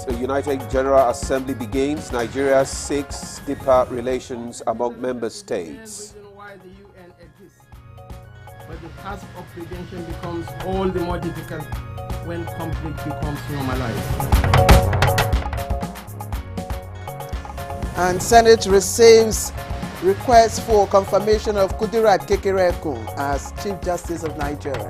The United General Assembly begins. Nigeria seeks deeper relations among member states. Why the UN exists. But the task of prevention becomes all the more difficult when conflict becomes normalized. And Senate receives request for confirmation of Kudirat Kekereekun as Chief Justice of Nigeria.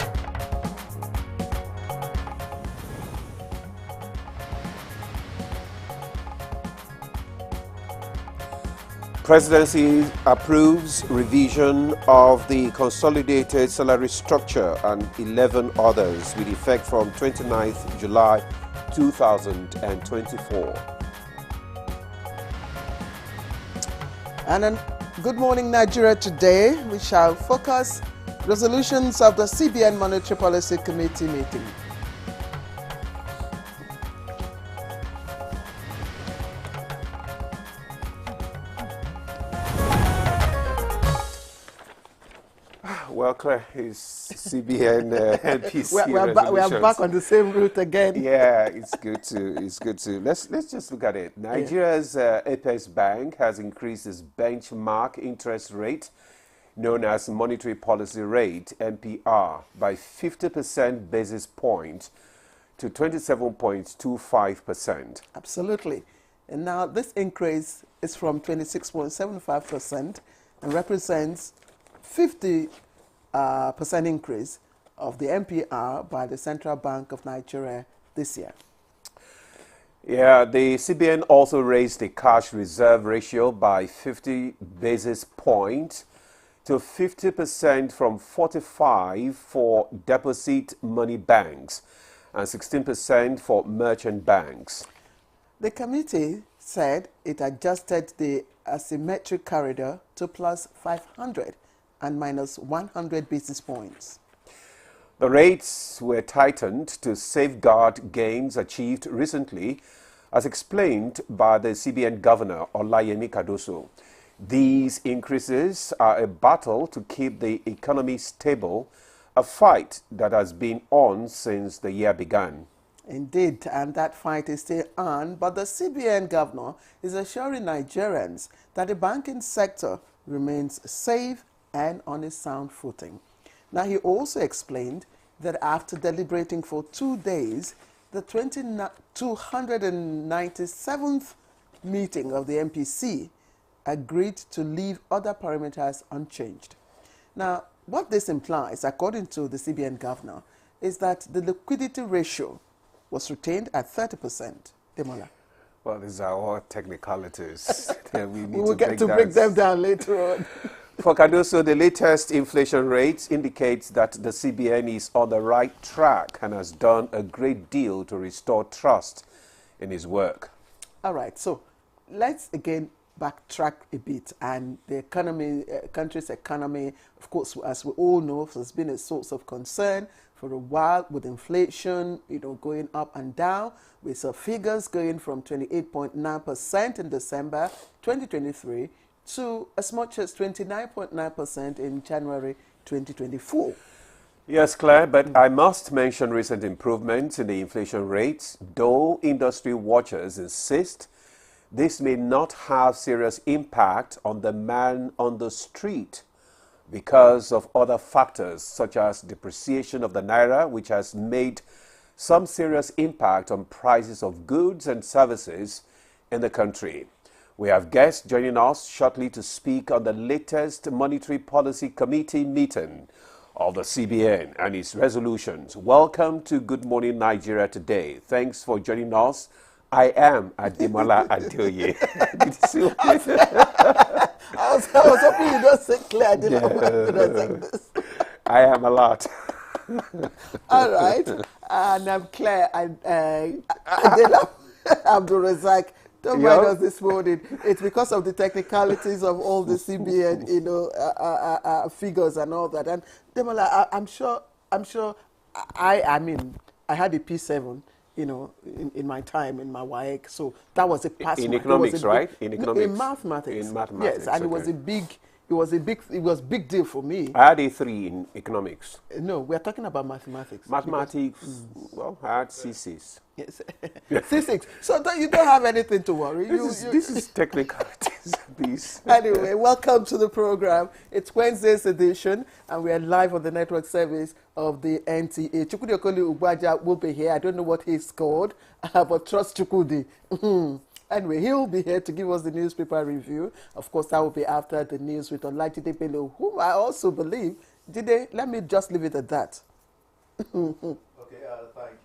Presidency approves revision of the consolidated salary structure and 11 others with effect from 29th July 2024. And on Good Morning Nigeria today, we shall focus resolutions of the CBN Monetary Policy Committee meeting. Well, Claire, is CBN NPC we are back on the same route again. Yeah, it's good to. Let's just look at it. Nigeria's Apex Bank has increased its benchmark interest rate, known as Monetary Policy Rate (MPR), by 50% basis point to 27.25%. Absolutely. And now this increase is from 26.75% and represents 50% increase of the MPR by the Central Bank of Nigeria this year. Yeah, the CBN also raised the cash reserve ratio by 50 basis points to 50% from 45% for deposit money banks and 16% for merchant banks. The committee said it adjusted the asymmetric corridor to plus 500 and minus 100 basis points. The rates were tightened to safeguard gains achieved recently, as explained by the CBN Governor Olayemi Cardoso. These increases are a battle to keep the economy stable, a fight that has been on since the year began. Indeed, and that fight is still on, but the CBN Governor is assuring Nigerians that the banking sector remains safe and on a sound footing. Now, he also explained that after deliberating for 2 days, the 297th meeting of the MPC agreed to leave other parameters unchanged. Now, what this implies, according to the CBN Governor, is that the liquidity ratio was retained at 30%. Demola. Well, these are all technicalities. we will get to break them down later on. For Cardoso, the latest inflation rates indicates that the CBN is on the right track and has done a great deal to restore trust in his work. All right, so let's again backtrack a bit. And the economy, country's economy, of course, as we all know, has been a source of concern for a while with inflation, going up and down. We saw figures going from 28.9% in December 2023 to as much as 29.9% in January 2024. Yes, Claire, but I must mention recent improvements in the inflation rates, though industry watchers insist this may not have serious impact on the man on the street because of other factors such as depreciation of the naira, which has made some serious impact on prices of goods and services in the country. We have guests joining us shortly to speak on the latest Monetary Policy Committee meeting of the CBN and its resolutions. Welcome to Good Morning Nigeria today. Thanks for joining us. I am Ademola Adeoye. I was hoping you don't say Claire. I didn't know this. I am a lot. All right. And I'm Claire. Adela Abdul Razak. Don't mind us this morning. It's because of the technicalities of all the CBN, figures and all that. And Demola, I'm sure. I mean, I had a P7, in my time in my WAEC, so that was a pass. In economics, right? In mathematics. In mathematics. Yes, and it was a big, it was big deal for me. I had A3 in economics. No, we are talking about mathematics. Mathematics, well, I had C6. Yes. C6. So you don't have anything to worry. This is technicalities. This. Anyway, welcome to the program. It's Wednesday's edition, and we are live on the network service of the NTA. Chukwudi Okoli Ugbaja will be here. I don't know what he's called, but trust Chukwudi. Anyway, he'll be here to give us the newspaper review. Of course, that will be after the news with Olajide Bello, whom I also believe. Let me just leave it at that. Okay, thank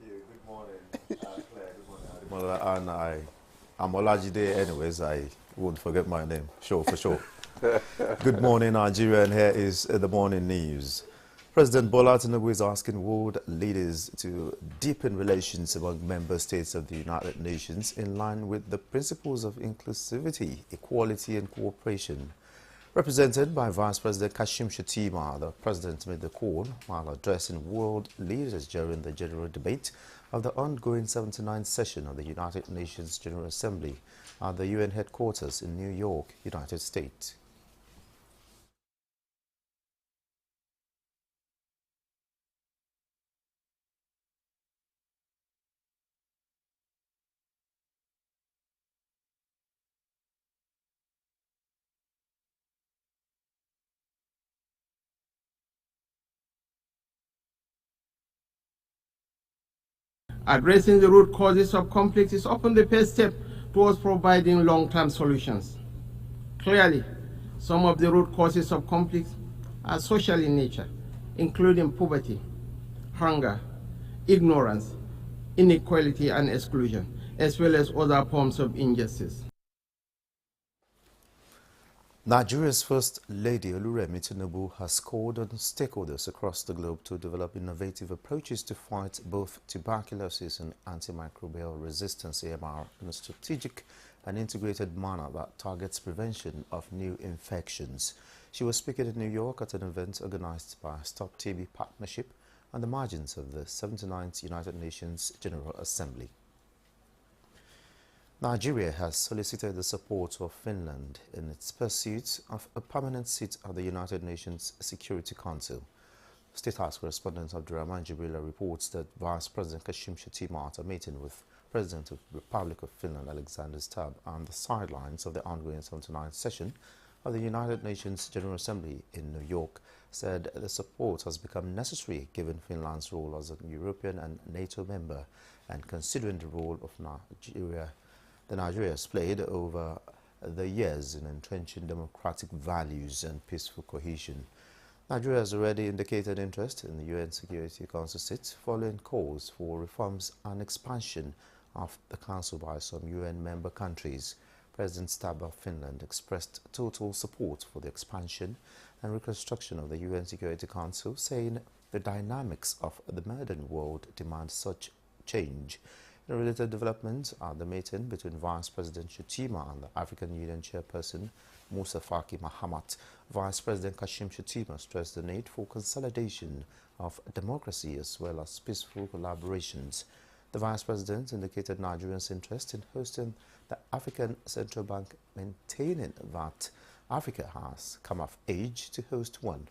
you. Good morning, Claire. Good morning. And I'm Olajide anyways. I won't forget my name, sure, for sure. Good morning, Nigeria, and here is the morning news. President Bola Tinubu is asking world leaders to deepen relations among member states of the United Nations in line with the principles of inclusivity, equality and cooperation. Represented by Vice President Kashim Shettima, the President made the call while addressing world leaders during the general debate of the ongoing 79th session of the United Nations General Assembly at the UN headquarters in New York, United States. Addressing the root causes of conflict is often the first step towards providing long-term solutions. Clearly, some of the root causes of conflict are social in nature, including poverty, hunger, ignorance, inequality and exclusion, as well as other forms of injustice. Nigeria's First Lady Oluremi Tinubu has called on stakeholders across the globe to develop innovative approaches to fight both tuberculosis and antimicrobial resistance (AMR) in a strategic and integrated manner that targets prevention of new infections. She was speaking in New York at an event organized by Stop TB Partnership on the margins of the 79th United Nations General Assembly. Nigeria has solicited the support of Finland in its pursuit of a permanent seat at the United Nations Security Council. State House correspondent Abdurrahman Jibrila reports that Vice President Kashim Shettima at a meeting with President of the Republic of Finland Alexander Stubb on the sidelines of the ongoing 79th session of the United Nations General Assembly in New York said the support has become necessary given Finland's role as a European and NATO member and considering the role of Nigeria has played over the years in entrenching democratic values and peaceful cohesion. Nigeria has already indicated interest in the UN Security Council seat following calls for reforms and expansion of the Council by some UN member countries. President Stubb of Finland expressed total support for the expansion and reconstruction of the UN Security Council, saying the dynamics of the modern world demand such change. In a related development at the meeting between Vice President Shettima and the African Union Chairperson Musa Faki Mahamat, Vice President Kashim Shettima stressed the need for consolidation of democracy as well as peaceful collaborations. The Vice President indicated Nigeria's interest in hosting the African Central Bank, maintaining that Africa has come of age to host one.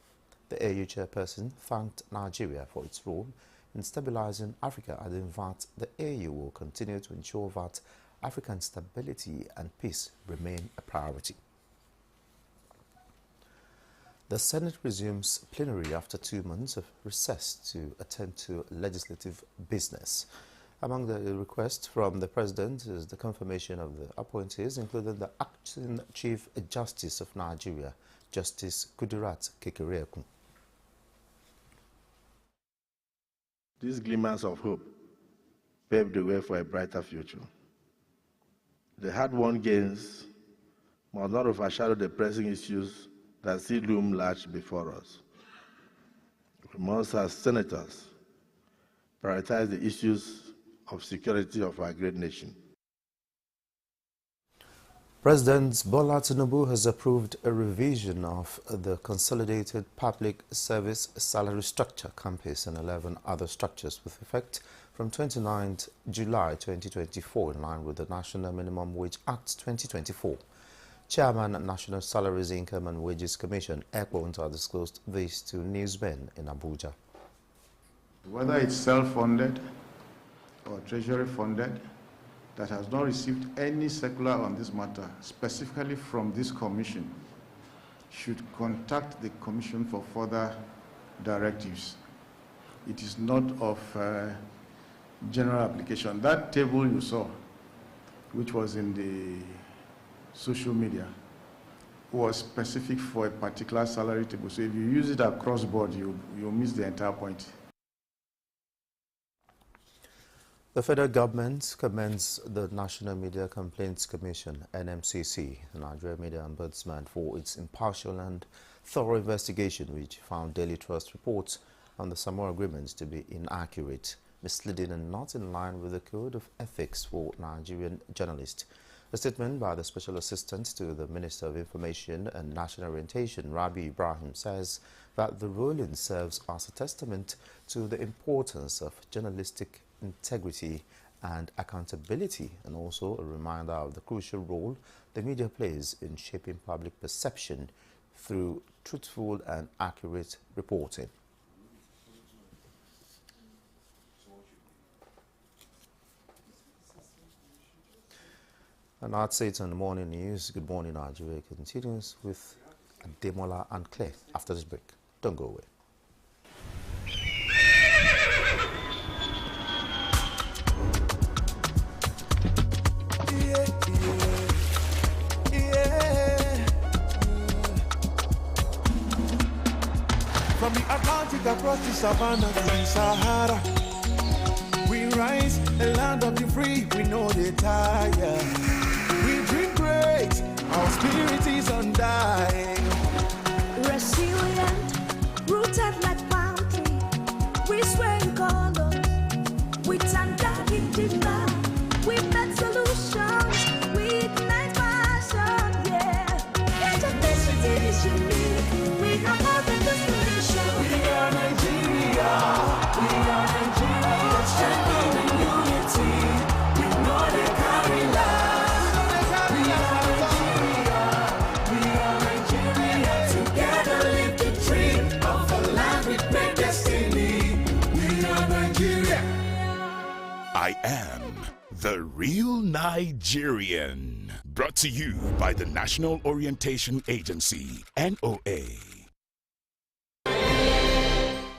The AU Chairperson thanked Nigeria for its role in stabilizing Africa, adding that the AU will continue to ensure that African stability and peace remain a priority. The Senate resumes plenary after 2 months of recess to attend to legislative business. Among the requests from the President is the confirmation of the appointees, including the acting Chief Justice of Nigeria, Justice Kudirat Kekereekun. These glimmers of hope paved the way for a brighter future. The hard-won gains must not overshadow the pressing issues that still loom large before us. We must, as senators, prioritize the issues of security of our great nation. President Bola Tinubu has approved a revision of the Consolidated Public Service Salary Structure Campus and 11 other structures with effect from 29 July 2024 in line with the National Minimum Wage Act 2024. Chairman, National Salaries, Income and Wages Commission, Nta disclosed this to newsmen in Abuja. Whether it's self-funded or treasury-funded, that has not received any circular on this matter, specifically from this commission, should contact the commission for further directives. It is not of general application. That table you saw, which was in the social media, was specific for a particular salary table. So if you use it across board, you'll miss the entire point. The federal government commends the National Media Complaints Commission, NMCC, the Nigerian Media Ombudsman, for its impartial and thorough investigation, which found Daily Trust reports on the Samoa agreements to be inaccurate, misleading and not in line with the Code of Ethics for Nigerian journalists. A statement by the Special Assistant to the Minister of Information and National Orientation, Rabi Ibrahim, says that the ruling serves as a testament to the importance of journalistic integrity and accountability, and also a reminder of the crucial role the media plays in shaping public perception through truthful and accurate reporting. And I'd say it's on the morning news. Good morning, Nigeria continues with Demola and Claire after this break. Don't go away. From the Atlantic across the savannah to the Sahara, we rise, a land of the free, we know they tire. We dream great, our spirit is undying. Resilient, rooted like palm tree, we sway in color, we stand up in demand, we make solutions, we ignite passion, yeah. Each ethnicity is unique, we are more than just a nation. We are Nigeria, strength in unity, we know they carry love. We are Nigeria, together live the dream of a land with great destiny. We are Nigeria. I am the real Nigerian. Brought to you by the National Orientation Agency, NOA.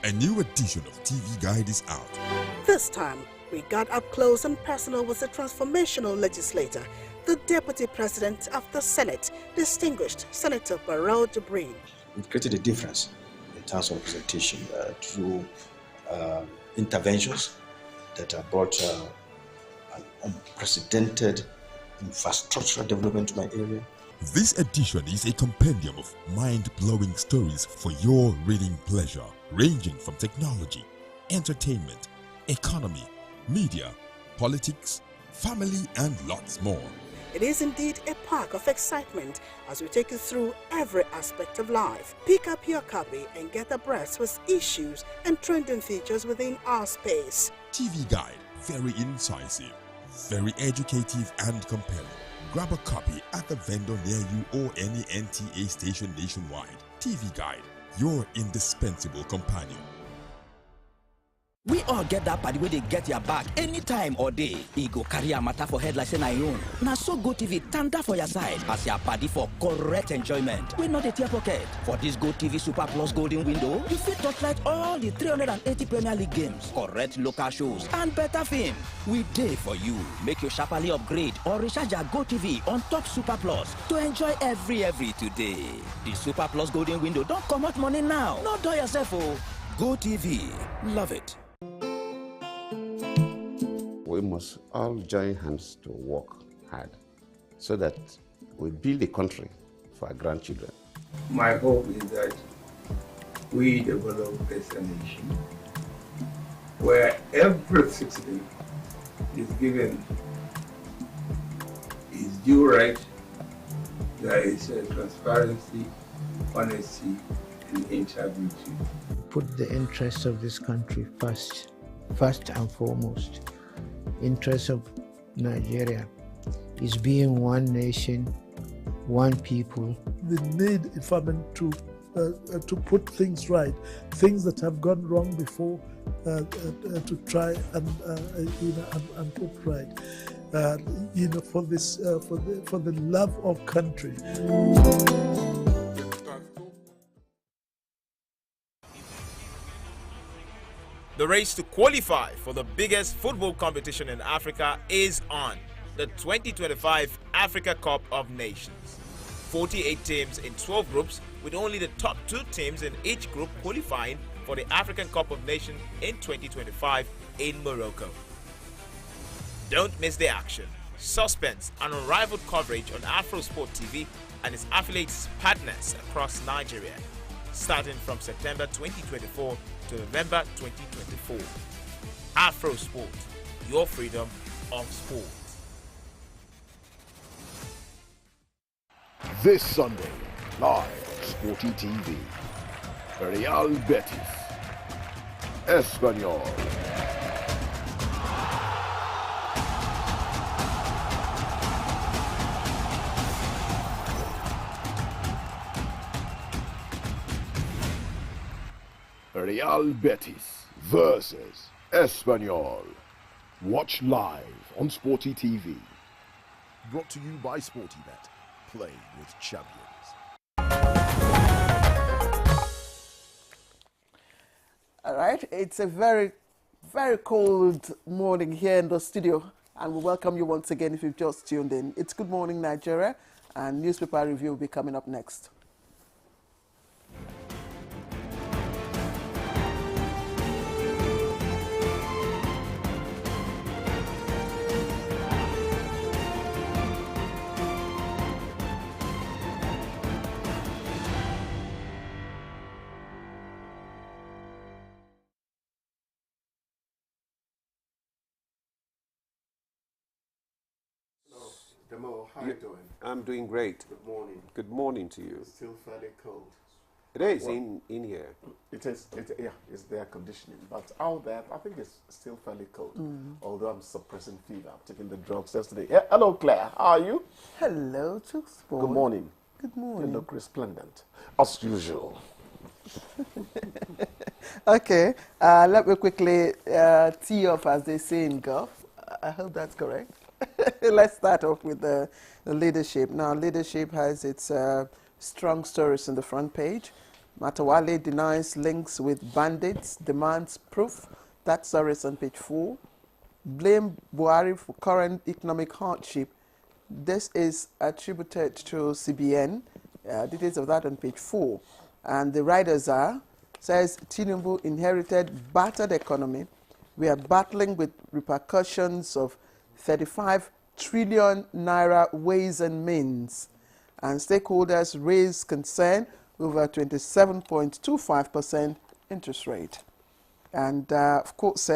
A new edition of TV Guide is out. This time, we got up close and personal with the transformational legislator, the Deputy President of the Senate, distinguished Senator Barrel Jibrin. We've created a difference in terms of representation through interventions that have brought an unprecedented infrastructural development to my area. This edition is a compendium of mind-blowing stories for your reading pleasure, ranging from technology, entertainment, economy, media, politics, family, and lots more. It is indeed a park of excitement as we take you through every aspect of life. Pick up your copy and get abreast with issues and trending features within our space. TV Guide, very incisive, very educative and compelling. Grab a copy at the vendor near you or any NTA station nationwide. TV Guide, your indispensable companion. We all get that party where they get your back anytime or day. E go carry a matter for head like say na your own. Now so Go TV tanda for your side as your party for correct enjoyment. We not a tear pocket. For this Go TV Super Plus Golden Window, you fit touchlight all the 380 Premier League games, correct local shows, and better film. We day for you. Make your sharply upgrade or recharge your Go TV on top Super Plus to enjoy every today. The Super Plus Golden Window don't come out money now. Not do yourself, oh. Go TV. Love it. We must all join hands to work hard so that we build a country for our grandchildren. My hope is that we develop as a nation where every citizen is given his due right. There is transparency, honesty, and integrity. Put the interests of this country first and foremost. Interest of Nigeria is being one nation, one people. The need, if I mean, to put things right, things that have gone wrong before, to try and put right, for this, for the love of country. The race to qualify for the biggest football competition in Africa is on, the 2025 Africa Cup of Nations. 48 teams in 12 groups, with only the top 2 teams in each group qualifying for the African Cup of Nations in 2025 in Morocco. Don't miss the action, suspense and unrivaled coverage on AfroSport TV and its affiliates partners across Nigeria, starting from September 2024 to November 2024. AfroSport, your freedom of sport. This Sunday, live on Sporty TV, Real Betis, Espanyol. Real Betis versus Espanyol. Watch live on Sporty TV. Brought to you by SportyBet. Play with champions. All right, it's a very, very cold morning here in the studio, and we welcome you once again if you've just tuned in. It's Good Morning Nigeria, and newspaper review will be coming up next. Demo, how are you doing? I'm doing great. Good morning. Good morning to you. It's still fairly cold. It is Well, in here. It is, yeah, it's the air conditioning. But out there, I think it's still fairly cold. Although I'm suppressing fever. I'm taking the drugs yesterday. Yeah, hello, Claire. How are you? Hello, to sport. Good morning. Good morning. You look resplendent, as usual. Okay, let me quickly tee off, as they say in golf. I hope that's correct. Let's start off with the leadership. Now, leadership has its strong stories on the front page. Matawale denies links with bandits, demands proof. That story is on page 4. Blame Buhari for current economic hardship. This is attributed to CBN. Details of that on page 4. And the writers are, says Tinubu inherited battered economy. We are battling with repercussions of 35 trillion naira ways and means, and stakeholders raise concern over 27.25% interest rate. And of course,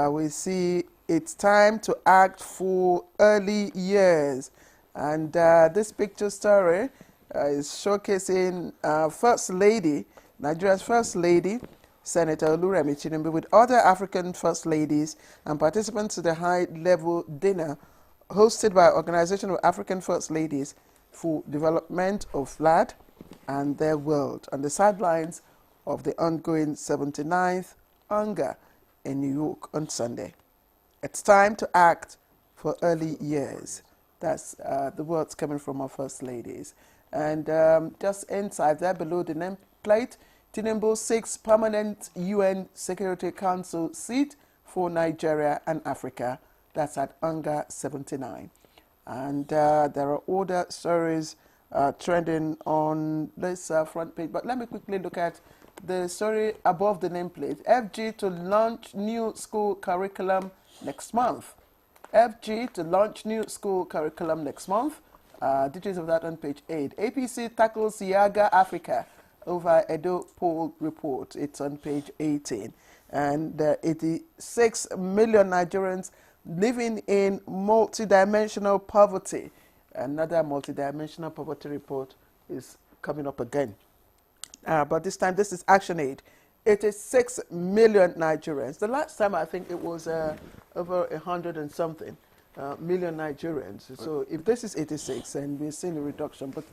we see it's time to act for early years. And this picture story is showcasing First Lady, Nigeria's First Lady, Senator Oluremi Tinubu, with other African First Ladies and participants to the high-level dinner hosted by Organization of African First Ladies for Development of LAD and their world on the sidelines of the ongoing 79th UNGA in New York on Sunday. It's time to act for early years. That's the words coming from our First Ladies. And just inside there below the nameplate, Tinubu seeks permanent UN Security Council seat for Nigeria and Africa. That's at UNGA 79. And there are other stories trending on this front page. But let me quickly look at the story above the nameplate. FG to launch new school curriculum next month. FG to launch new school curriculum next month. Details of that on page 8. APC tackles Yaga Africa over Edo poll report. It's on page 18. And 86 million Nigerians living in multidimensional poverty. Another multidimensional poverty report is coming up again. But this time, this is ActionAid. 86 million Nigerians. The last time, I think it was over 100 and something. million Nigerians. So if this is 86, and we're seeing a reduction, but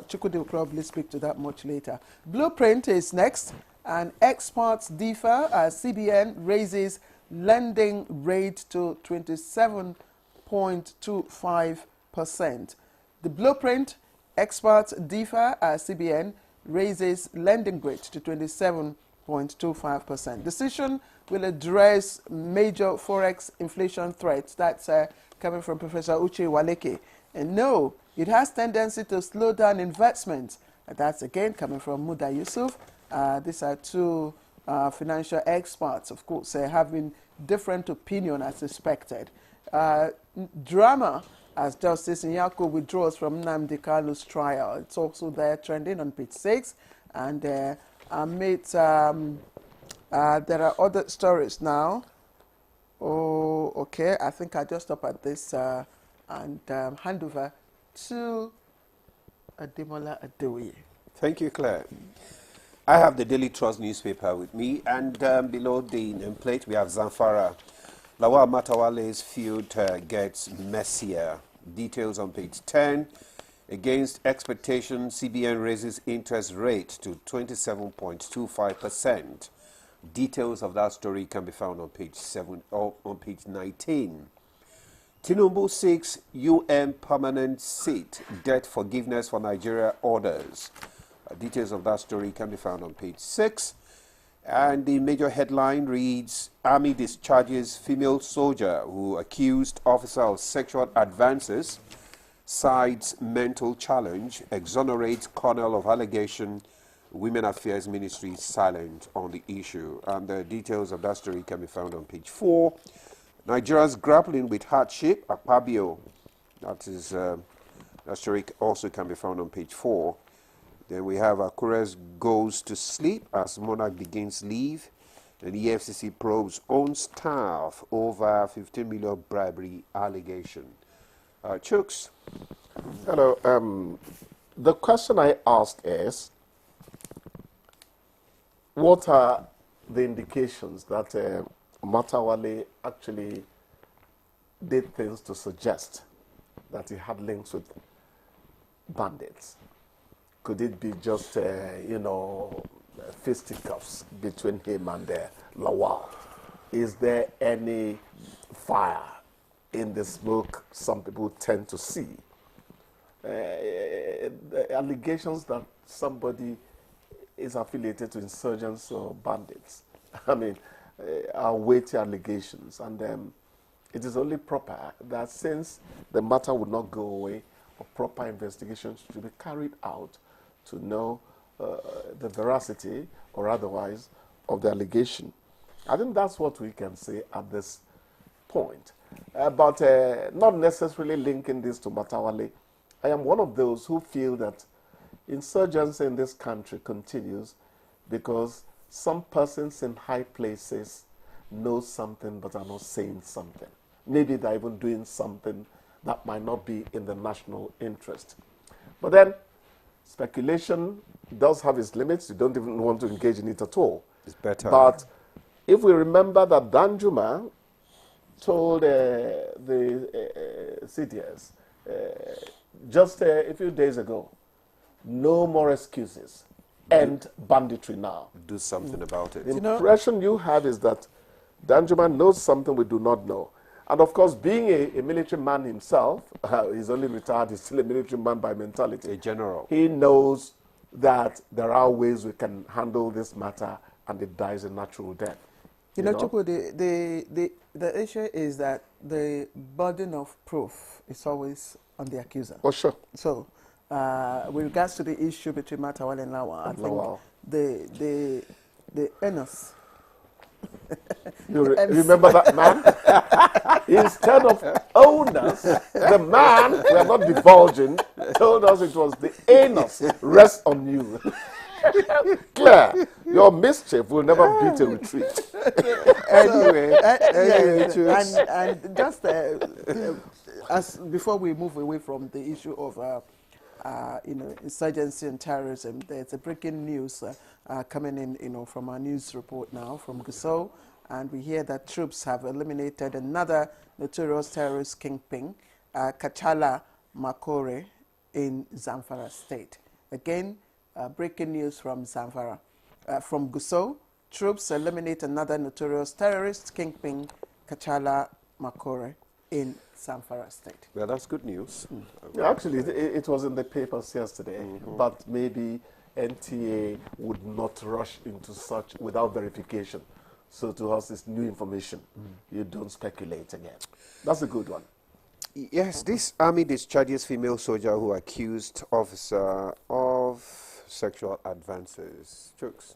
Chukwudi will probably speak to that much later. Blueprint is next, and experts differ as CBN raises lending rate to 27.25%. The blueprint, experts differ as CBN raises lending rate to 27.25%. Decision will address major forex inflation threats. That's coming from Professor Uche Waleke. And no, it has tendency to slow down investment. That's again coming from Muda Yusuf. These are two financial experts, of course, having different opinion as expected. Drama as Justice Nyako withdraws from Nnamdi Kalu's trial. It's also there trending on page 6. And there are other stories now. Oh, okay. I think I'll just stop at this and hand over to Ademola Adeoye. Thank you, Claire. I have the Daily Trust newspaper with me, and below the nameplate we have Zamfara. Lawal Matawale's feud gets messier. Details on page 10. Against expectations, CBN raises interest rate to 27.25%. Details of that story can be found on page 7 or on page 19. Tinubu seeks UN permanent seat. Debt forgiveness for Nigeria orders. Details of that story can be found on page 6. And the major headline reads, Army discharges female soldier who accused officer of sexual advances, cites mental challenge, exonerates colonel of allegation, Women Affairs Ministry silent on the issue. And the details of that story can be found on page 4. Nigeria's grappling with hardship, Akpabio. That story also can be found on page 4. Then we have Akures goes to sleep as monarch begins leave. And the EFCC probes own staff over 15 million bribery allegation. Chooks. Hello. The question I asked is, what are the indications that Matawale actually did things to suggest that he had links with bandits? Could it be just, fisticuffs between him and Lawal? Is there any fire in the smoke some people tend to see? The allegations that somebody is affiliated to insurgents or bandits, are weighty allegations. And it is only proper that since the matter would not go away, a proper investigation should be carried out to know the veracity or otherwise of the allegation. I think that's what we can say at this point. But not necessarily linking this to Matawale. I am one of those who feel that insurgency in this country continues because some persons in high places know something but are not saying something. Maybe they're even doing something that might not be in the national interest. But then, speculation does have its limits. You don't even want to engage in it at all. It's better. But if we remember that Danjuma told the CDS just a few days ago, no more excuses. End banditry now. Do something about it. The impression you have is that Danjuma knows something we do not know. And of course, being a military man himself, he's only retired, he's still a military man by mentality. A general. He knows that there are ways we can handle this matter and it dies a natural death. You know, Chukwu, the issue is that the burden of proof is always on the accuser. Oh, sure. So, with regards to the issue between Matawale and Lawal, I think the Enos. You remember that man? Instead of owners, the man, we are not divulging, told us it was the anus rest on you. Claire, your mischief will never beat a retreat. Anyway, and just as before we move away from the issue of insurgency and terrorism, there's a breaking news coming in, from our news report now from Gusau. and we hear that troops have eliminated another notorious terrorist kingpin, Kachala Makore, in Zamfara State. Again, breaking news from Zamfara. From Gusau, troops eliminate another notorious terrorist kingpin, Kachala Makore, in Zamfara State. Well, that's good news. Yeah, actually, it was in the papers yesterday, but maybe NTA would not rush into such without verification. So to us, it's new information. You don't speculate again. That's a good one. Yes, this army discharges female soldier who accused officer of sexual advances. Chooks,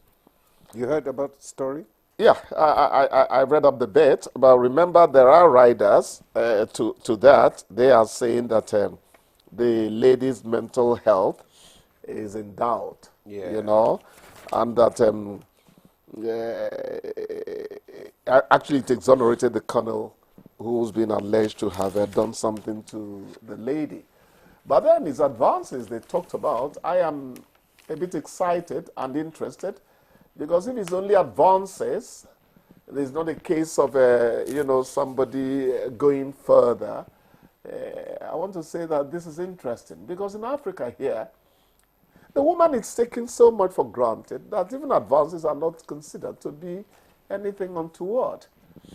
you heard about the story? Yeah, I read up the bit, but remember there are riders to that. They are saying that the lady's mental health is in doubt, you know, and that actually it exonerated the colonel who's been alleged to have done something to the lady. But then his advances they talked about, I am a bit excited and interested, because if it's only advances, there's not a case of, you know, somebody going further. I want to say that this is interesting, because in Africa here, the woman is taken so much for granted that even advances are not considered to be anything untoward.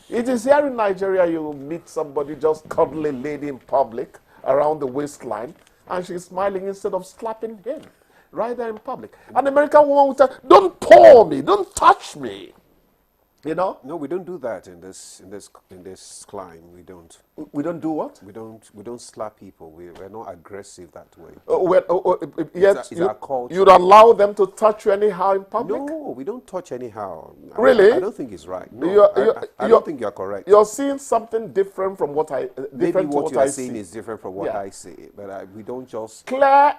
It is here in Nigeria you meet somebody just cuddle a lady in public around the waistline, and she's smiling instead of slapping him right there in public. An American woman would say, "Don't paw me, don't touch me." You know? No, we don't do that in this climb. We don't. We don't do what? We don't slap people. We're not aggressive that way. Yet it's our culture. you'd allow them to touch you anyhow in public? No, we don't touch anyhow. Really? I don't think it's right. No, I don't think you're correct. You're seeing something different from what I Maybe what you're seeing is different from what I see, but we don't just. Claire,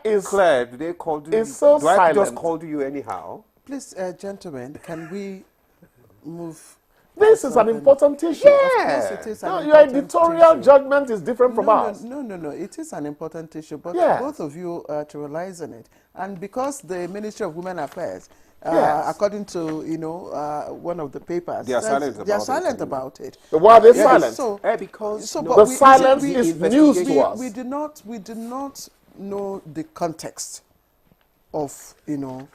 do they call you? Is so do I silent. just call you anyhow? Please, gentlemen, can we move? This is an important issue. Yeah. Of course it is an your important editorial issue. judgment is different from ours. No. It is an important issue, but Yes. both of you are trivializing it. And because the Ministry of Women Affairs, Yes. according to one of the papers, They are silent about it. They are silent about it. Why are they silent? So, because the silence is news to us. We do not know the context of the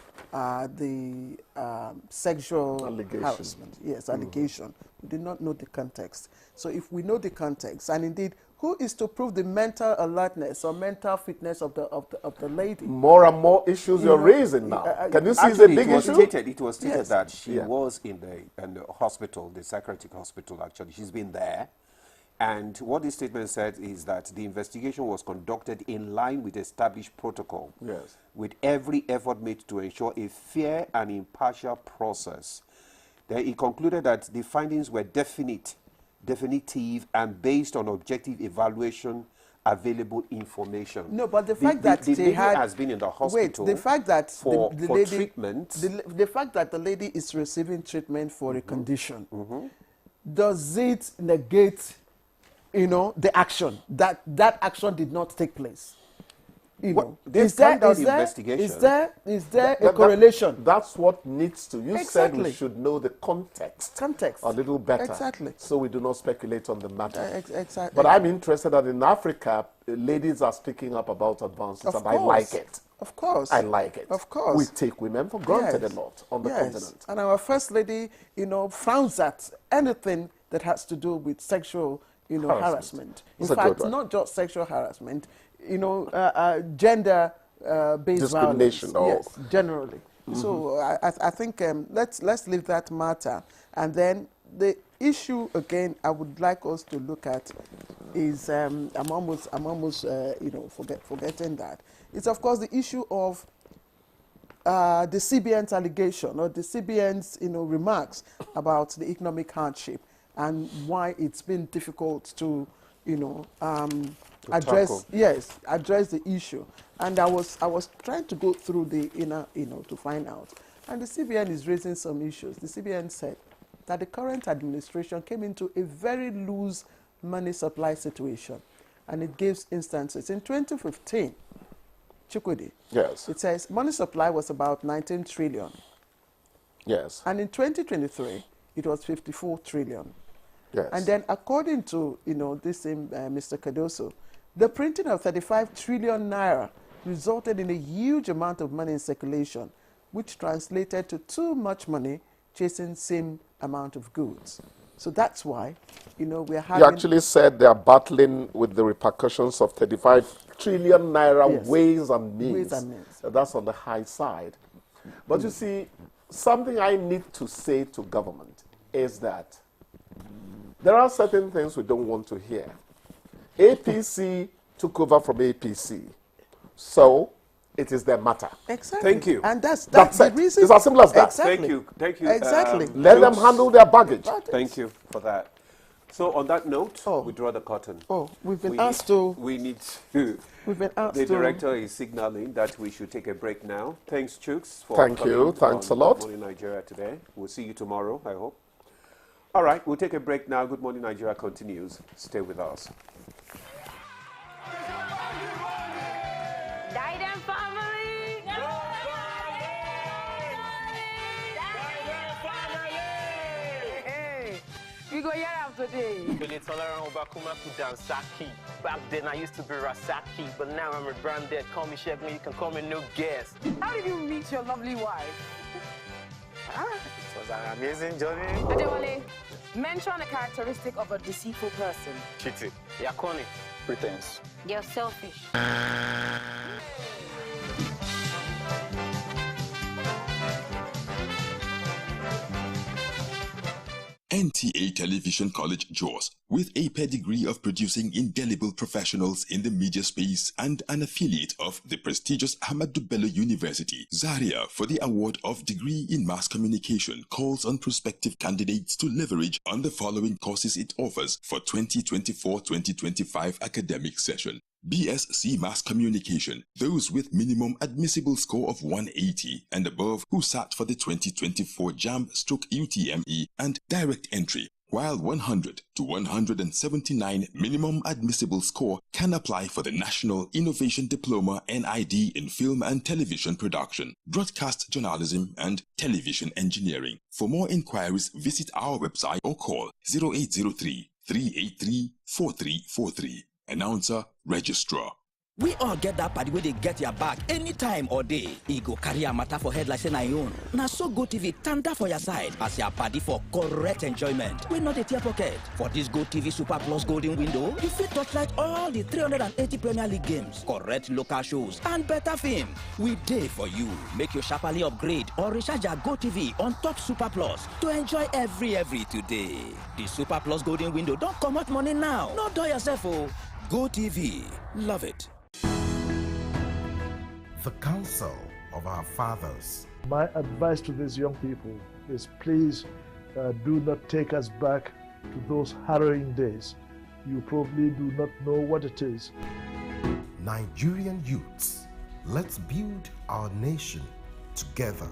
sexual harassment. Yes, allegation. We do not know the context. So if we know the context, and indeed, who is to prove the mental alertness or mental fitness of the lady? More and more issues you're raising now. Can you see it's a big issue? It was stated Yes. that she was in the hospital, the psychiatric hospital. Actually, she's been there. And what this statement said is that the investigation was conducted in line with established protocol, Yes. with every effort made to ensure a fair and impartial process. Then he concluded that the findings were definitive and based on objective evaluation, available information. No, but the fact that the they lady had has been in the hospital. Wait, the fact that for lady, treatment. the fact that the lady is receiving treatment for a condition, does it negate? The action that action did not take place. Is there a correlation? That's what needs to. You said we Exactly. should know the context a little better. Exactly. So we do not speculate on the matter. Exactly. But I'm interested that in Africa, ladies are speaking up about advances, Of and course. I like it. Of course. I like it. Of course. We take women for granted a lot on the continent. And our first lady, frowns at anything that has to do with sexual harassment. In That's a good fact, one. not just sexual harassment, gender based Discrimination, violence. Yes, generally. So I think let's leave that matter. And then the issue again I would like us to look at is I'm almost forgetting that. It's of course the issue of the CBN's allegation or the CBN's remarks about the economic hardship and why it's been difficult to address the issue. And I was trying to go through the to find out. And the CBN is raising some issues. The CBN said that the current administration came into a very loose money supply situation. And it gives instances. In 2015, Chukwudi, Yes. it says money supply was about 19 trillion. Yes. And in 2023, it was 54 trillion. Yes. And then according to, this same Mr. Cardoso, the printing of 35 trillion naira resulted in a huge amount of money in circulation, which translated to too much money chasing same amount of goods. So that's why, we're having... You actually said they are battling with the repercussions of 35 trillion naira Yes. ways and means. Ways and means. That's on the high side. But you see, something I need to say to government is that there are certain things we don't want to hear. APC took over from APC, so it is their matter. Exactly. Thank you. And that's That's the it. reason. It's as simple as that. Exactly. Thank you. Exactly. Let them handle their baggage. Thank you for that. So on that note, we draw the curtain. We've been asked to... We need to... We've been asked The to... director is signaling that we should take a break now. Thanks, Chooks, for Thank coming you. Thanks on a lot. Good Morning Nigeria today. We'll see you tomorrow, I hope. All right, we'll take a break now. Good Morning Nigeria continues. Stay with us. Diadem family. Hey, we go here today. Back then I used to be Rasaki, but now I'm rebranded. Call me Chef, you can call me no guest. How did you meet your lovely wife? It was an amazing journey. Adewale, mention a characteristic of a deceitful person. Cheating. Yakoni. Pretense. You're selfish. NTA Television College Jos, with a pedigree of producing indelible professionals in the media space and an affiliate of the prestigious Ahmadu Bello University, Zaria, for the award of degree in mass communication, calls on prospective candidates to leverage on the following courses it offers for 2024-2025 academic session. BSc Mass Communication, those with minimum admissible score of 180 and above who sat for the 2024 JAMB/UTME and direct entry, while 100 to 179 minimum admissible score can apply for the National Innovation Diploma NID in Film and Television Production, Broadcast Journalism and Television Engineering. For more inquiries, visit our website or call 0803 383 4343. Announcer, Registrar. We all get that party where they get your back anytime or day. E go carry a matter for head like say na own. Na so Go TV tanda for your side as your party for correct enjoyment. We not a tear pocket. For this Go TV Super Plus Golden Window, you fit touchlight all the 380 Premier League games, correct local shows, and better film. We day for you. Make your sharply upgrade or recharge your Go TV on top Super Plus to enjoy every today. The Super Plus Golden Window don't come out money now. No do yourself, oh. Go TV. Love it. The counsel of our fathers. My advice to these young people is please do not take us back to those harrowing days. You probably do not know what it is. Nigerian youths, let's build our nation together.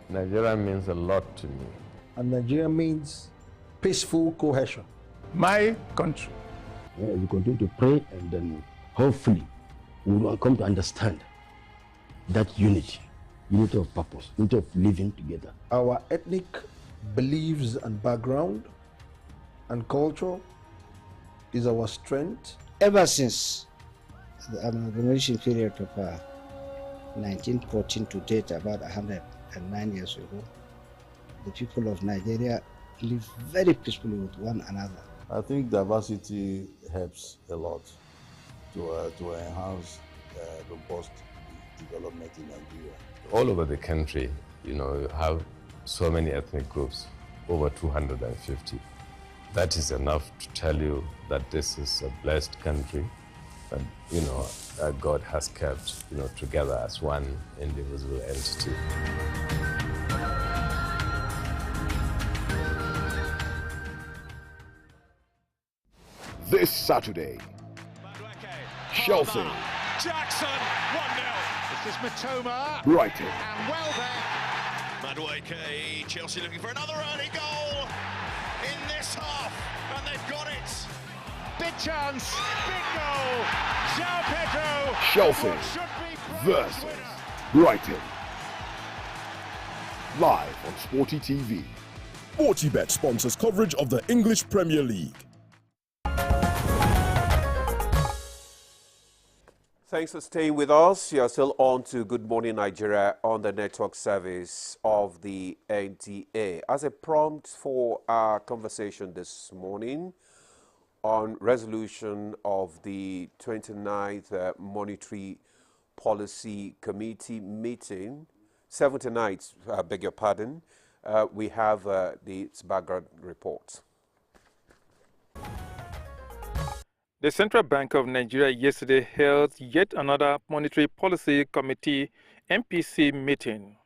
Nigeria means a lot to me. And Nigeria means peaceful cohesion. My country. We continue to pray, and then hopefully we will come to understand that unity of purpose, unity of living together. Our ethnic beliefs and background and culture is our strength. Ever since the amalgamation period of 1914 to date, about 109 years ago, the people of Nigeria live very peacefully with one another. I think diversity helps a lot to enhance robust development in Nigeria. All over the country, you have so many ethnic groups, over 250. That is enough to tell you that this is a blessed country, and that God has kept, together as one indivisible entity. This Saturday, Chelsea, Jackson, 1-0. This is Matoma. Brighton, And well there. Madueke, Chelsea looking for another early goal in this half, and they've got it. Big chance. Big goal. João Pedro. Chelsea versus Brighton. Live on Sporty TV. SportyBet sponsors coverage of the English Premier League. Thanks for staying with us. You're still on to Good Morning Nigeria on the network service of the NTA. As a prompt for our conversation this morning on resolution of the 29th Monetary Policy Committee meeting, 79th, beg your pardon, we have the background report. The Central Bank of Nigeria yesterday held yet another Monetary Policy Committee MPC meeting.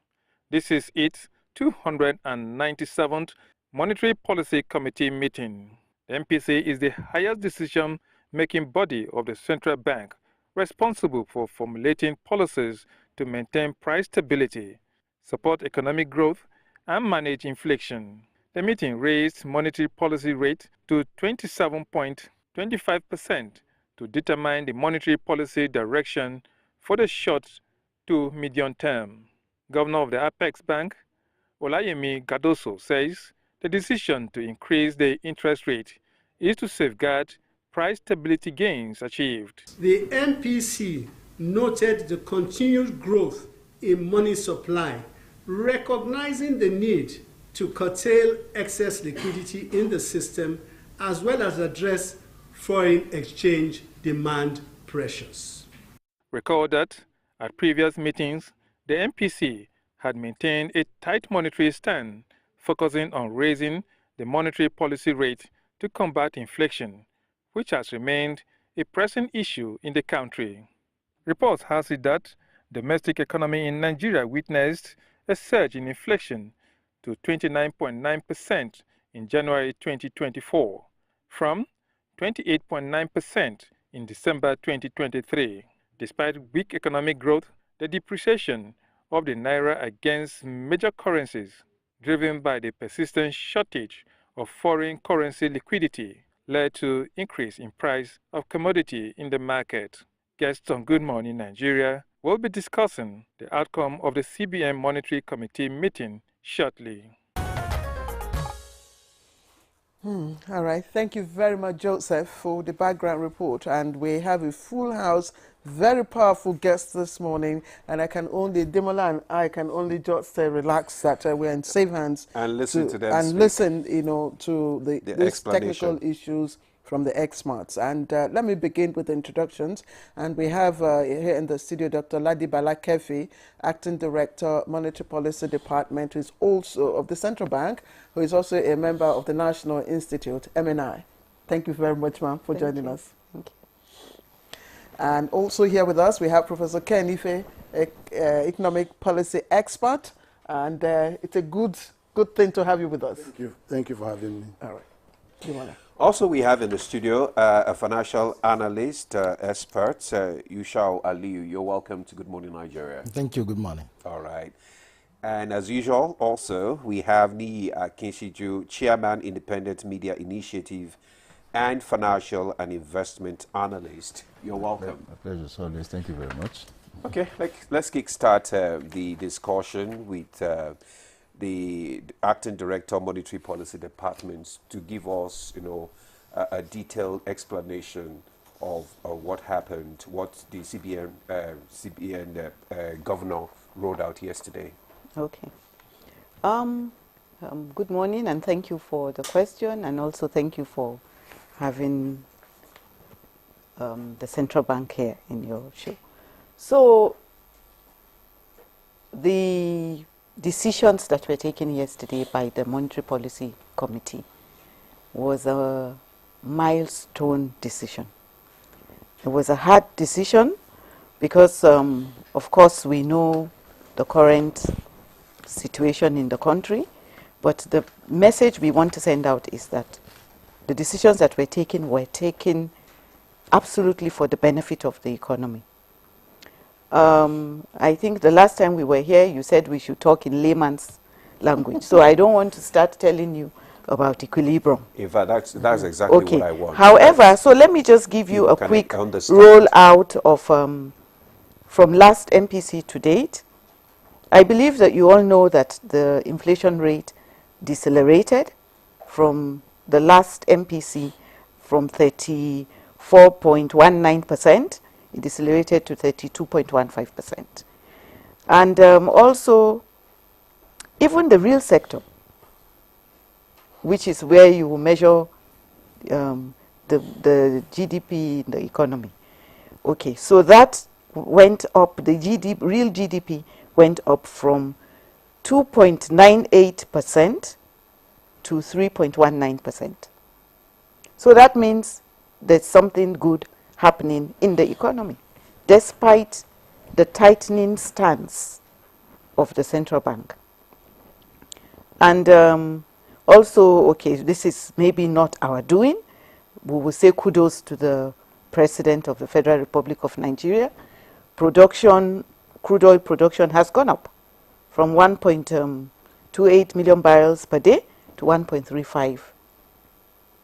This is its 297th Monetary Policy Committee meeting. The MPC is the highest decision-making body of the Central Bank, responsible for formulating policies to maintain price stability, support economic growth, and manage inflation. The meeting raised monetary policy rate to 27.25% to determine the monetary policy direction for the short to medium term. Governor of the Apex Bank, Olayemi Gadoso, says the decision to increase the interest rate is to safeguard price stability gains achieved. The MPC noted the continued growth in money supply, recognizing the need to curtail excess liquidity in the system as well as address foreign exchange demand pressures. Recall that at previous meetings, the MPC had maintained a tight monetary stand, focusing on raising the monetary policy rate to combat inflation, which has remained a pressing issue in the country. Reports has it that domestic economy in Nigeria witnessed a surge in inflation to 29.9% in January 2024, from 28.9% in December 2023. Despite weak economic growth, the depreciation of the naira against major currencies, driven by the persistent shortage of foreign currency liquidity, led to increase in price of commodity in the market. Guests on Good Morning Nigeria will be discussing the outcome of the CBN Monetary Committee meeting shortly. All right. Thank you very much, Joseph, for the background report. And we have a full house, very powerful guests this morning. And Demola and I can only just relax that we're in safe hands. And listen to them and speak. listen, to these technical issues from the experts. And let me begin with the introductions. And we have here in the studio Dr. Ladi Balakefi, Acting Director, Monetary Policy Department, who is also of the Central Bank, who is also a member of the National Institute, MNI. Thank you very much, ma'am, for joining us. Thank you. And also here with us, we have Professor Ken Ife, economic policy expert. And it's a good thing to have you with us. Thank you. Thank you for having me. All right. Demola. Also, we have in the studio a financial analyst, expert, Yushau Aliyu. You're welcome to Good Morning Nigeria. Thank you. Good morning. All right. And as usual, also, we have Niyi Akinshiju, Chairman, Independent Media Initiative, and Financial and Investment Analyst. You're welcome. My pleasure, as always. Thank you very much. Okay, let's kickstart the discussion with the Acting Director, Monetary Policy Department, to give us, a detailed explanation of what happened, what the CBN governor rolled out yesterday. Okay. Good morning, and thank you for the question, and also thank you for having the Central Bank here in your show. So, the decisions that were taken yesterday by the Monetary Policy Committee was a milestone decision. It was a hard decision because, of course, we know the current situation in the country, but the message we want to send out is that the decisions that were taken absolutely for the benefit of the economy. I think the last time we were here, you said we should talk in layman's language. So I don't want to start telling you about equilibrium. In fact, that's exactly Okay. what I want. However, so let me just give you a quick rollout of from last MPC to date. I believe that you all know that the inflation rate decelerated from the last MPC from 34.19%. It decelerated to 32.15%. And also, even the real sector, which is where you measure the GDP in the economy. Okay, so that went up, the real GDP went up from 2.98% to 3.19%. So that means there's something good happening in the economy, despite the tightening stance of the central bank. And also, okay, this is maybe not our doing. We will say kudos to the President of the Federal Republic of Nigeria. Production, crude oil production has gone up from 1.28 million barrels per day to 1.35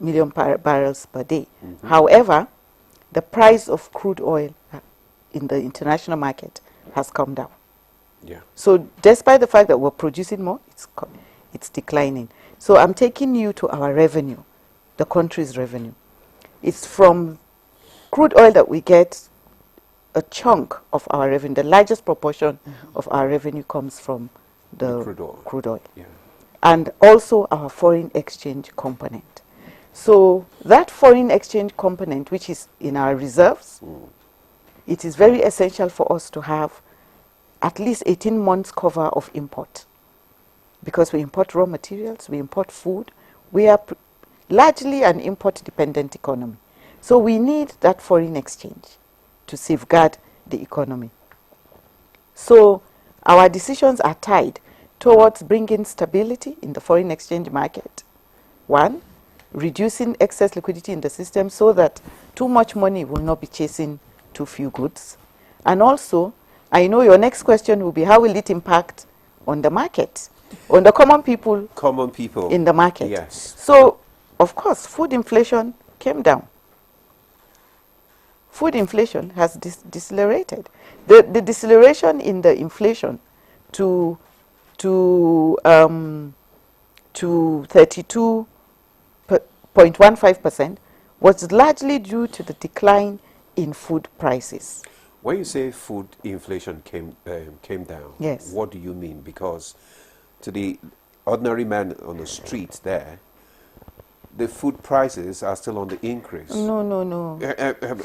million barrels per day. Mm-hmm. However, the price of crude oil in the international market has come down. Yeah. So despite the fact that we're producing more, it's declining. So I'm taking you to our revenue, the country's revenue. It's from crude oil that we get a chunk of our revenue. The largest proportion of our revenue comes from the crude oil. Yeah. And also our foreign exchange component. So that foreign exchange component, which is in our reserves, it is very essential for us to have at least 18 months cover of import. Because we import raw materials, we import food. We are largely an import-dependent economy. So we need that foreign exchange to safeguard the economy. So our decisions are tied towards bringing stability in the foreign exchange market. One, reducing excess liquidity in the system so that too much money will not be chasing too few goods. And also, I know your next question will be, how will it impact on the market, on the common people in the market? Yes. So, of course, food inflation came down. Food inflation has decelerated. The deceleration in the inflation to 32.15% was largely due to the decline in food prices. When you say food inflation came down, yes, what do you mean? Because to the ordinary man on the street there, the food prices are still on the increase. No.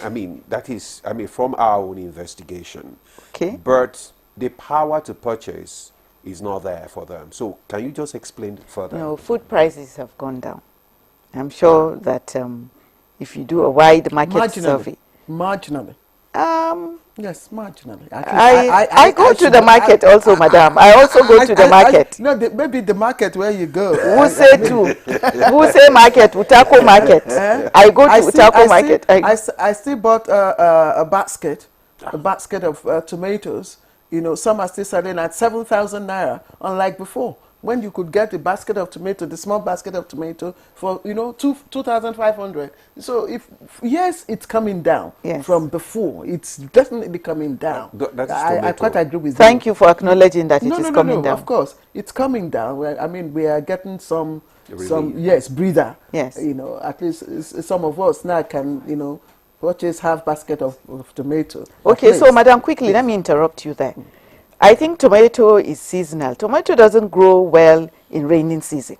I mean, that is, from our own investigation. Okay. But the power to purchase is not there for them. So can you just explain further? No, food prices have gone down. I'm sure that if you do a wide market survey. Marginally. Yes, marginally. I go to the market also, madam. I also go to the market. Maybe the market where you go. Who say to? Who say market? Utako market. I go to Utako market. I still bought a basket of tomatoes. You know, some are still selling at 7,000 naira, unlike before, when you could get a basket of tomato, the small basket of tomato, for 2,500. So yes, it's coming down from before. It's definitely coming down. I quite agree with you. Thank you for acknowledging that it is coming down. Of course, it's coming down. I mean, we are getting some breather. Yes. At least some of us now can purchase half basket of tomato. Okay, so madam, quickly, let me interrupt you there. I think tomato is seasonal. Tomato doesn't grow well in raining season.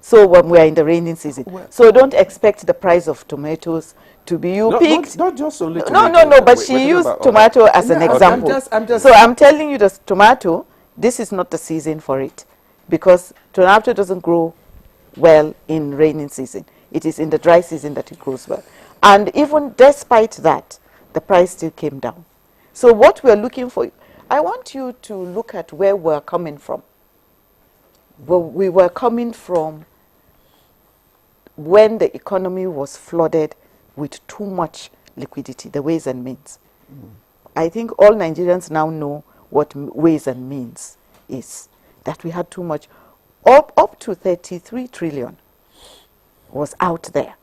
So when we are in the raining season. So don't expect the price of tomatoes to be picked. Not just only tomato. No, but she used tomato as an example. So I'm telling you, the tomato, this is not the season for it. Because tomato doesn't grow well in raining season. It is in the dry season that it grows well. And even despite that, the price still came down. So what we're looking for, I want you to look at where we're coming from. Well, we were coming from when the economy was flooded with too much liquidity, the ways and means. I think all Nigerians now know what ways and means is. That we had too much, up to 33 trillion was out there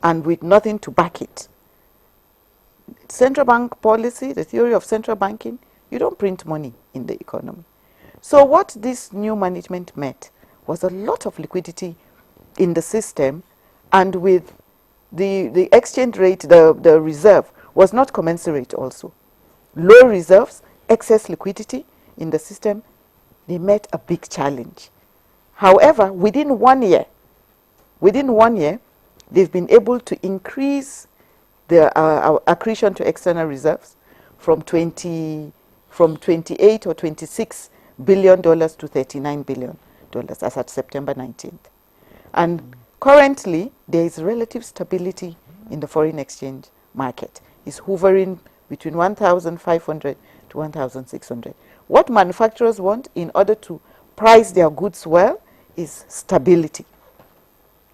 and with nothing to back it. Central bank policy, the theory of central banking, you don't print money in the economy. So what this new management met was a lot of liquidity in the system, and with the exchange rate, the reserve was not commensurate also. Low reserves, excess liquidity in the system, they met a big challenge. However, within 1 year, they've been able to increase the accretion to external reserves from 28 or 26 billion dollars to 39 billion dollars as at September 19th. And currently, there is relative stability in the foreign exchange market. It's hovering between 1,500 to 1,600. What manufacturers want in order to price their goods well is stability.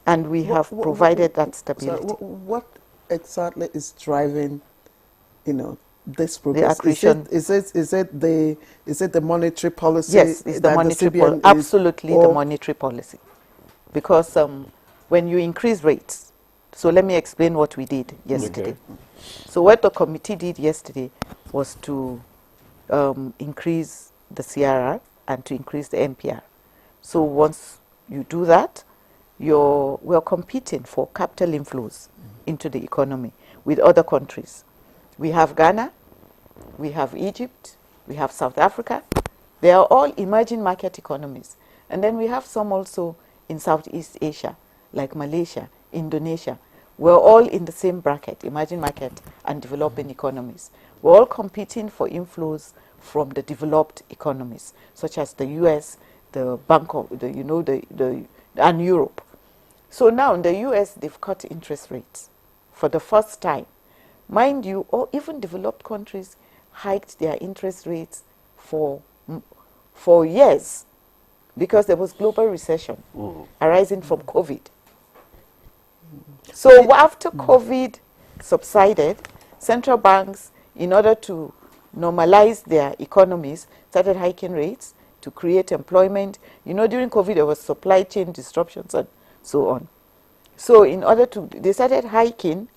And we have provided that stability. So what exactly is driving, this progress? The accretion. Is it the monetary policy? Yes, it's the monetary policy. Absolutely, the monetary policy. Because when you increase rates, so let me explain what we did yesterday. Okay. So what the committee did yesterday was to increase the CRR and to increase the NPR. So once you do that, we're competing for capital inflows into the economy with other countries. We have Ghana, we have Egypt, we have South Africa. They are all emerging market economies. And then we have some also in Southeast Asia, like Malaysia, Indonesia. We're all in the same bracket, emerging market and developing economies. We're all competing for inflows from the developed economies, such as the US, the Bangkok, and Europe. So now in the US, they've cut interest rates for the first time. Mind you, or even developed countries hiked their interest rates for years because there was global recession arising from COVID. So after COVID subsided, central banks, in order to normalize their economies, started hiking rates to create employment. During COVID, there was supply chain disruptions and so on. So they started hiking.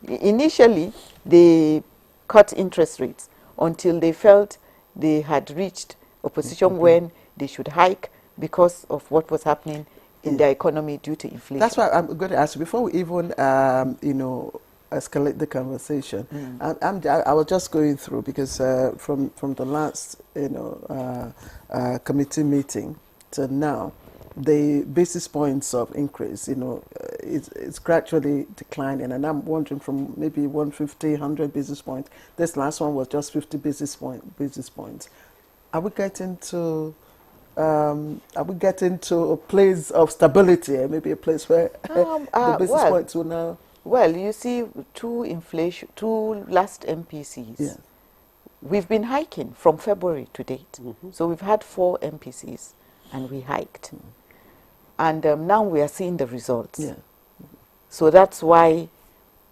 Initially, they cut interest rates until they felt they had reached a position when they should hike because of what was happening in their economy due to inflation. That's why I'm going to ask you, before we even, escalate the conversation, I was just going through, because from the last, committee meeting to now, the basis points of increase, it's gradually declining, and I'm wondering from maybe 150, 100 basis points. This last one was just 50 basis points. Are we getting to a place of stability, maybe a place where the basis points will now? Well, you see, two last MPCs, we've been hiking from February to date. So we've had 4 MPCs, and we hiked. And now we are seeing the results. So that's why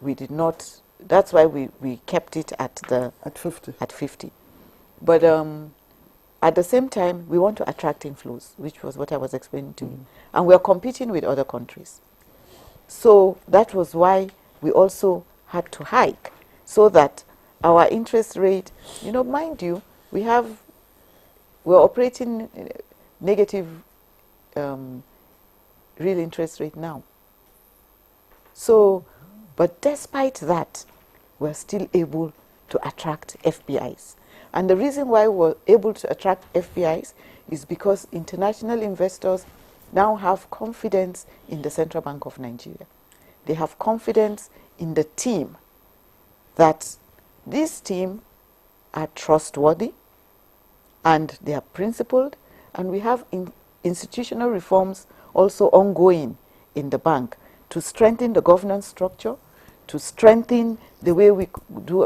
we did not. That's why we kept it at 50. But at the same time, we want to attract inflows, which was what I was explaining to you. And we are competing with other countries. So that was why we also had to hike, so that our interest rate, mind you, we're operating negative real interest rate now. So, but despite that, we're still able to attract FPIs. And the reason why we're able to attract FPIs is because international investors now have confidence in the Central Bank of Nigeria. They have confidence in the team, that this team are trustworthy and they are principled, and we have institutional reforms also ongoing in the bank to strengthen the governance structure, to strengthen the way we do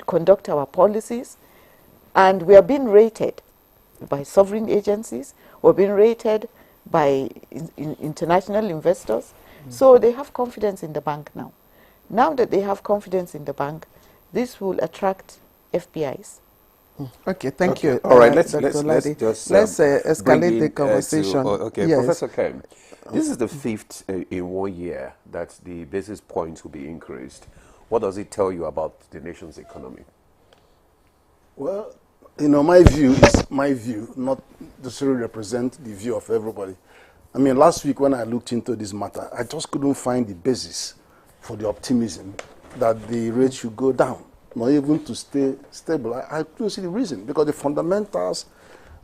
conduct our policies. And we are being rated by sovereign agencies, we're being rated by international investors. So they have confidence in the bank now. Now that they have confidence in the bank, this will attract FPIs. Okay, thank you. All right, let's Dr. just escalate bring the conversation. Okay, Yes. Professor Kem, this is the fifth in 1 year that the basis points will be increased. What does it tell you about the nation's economy? Well, my view is my view, not necessarily represent the view of everybody. I mean, last week when I looked into this matter, I just couldn't find the basis for the optimism that the rate should go down, not even to stay stable. I couldn't see the reason, because the fundamentals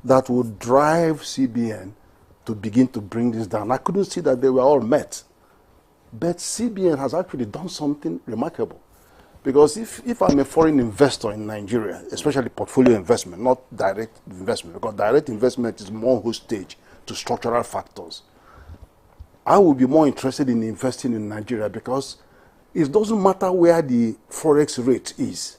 that would drive CBN to begin to bring this down, I couldn't see that they were all met. But CBN has actually done something remarkable. Because if I'm a foreign investor in Nigeria, especially portfolio investment, not direct investment, because direct investment is more hostage to structural factors, I would be more interested in investing in Nigeria, because it doesn't matter where the forex rate is.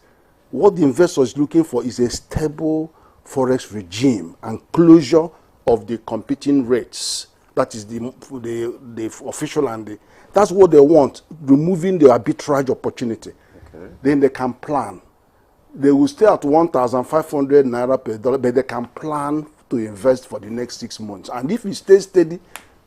What the investor is looking for is a stable forex regime and closure of the competing rates. That is the official and the, that's what they want, removing the arbitrage opportunity. Okay. Then they can plan. They will stay at 1,500 naira per dollar, but they can plan to invest for the next 6 months. And if it stays steady,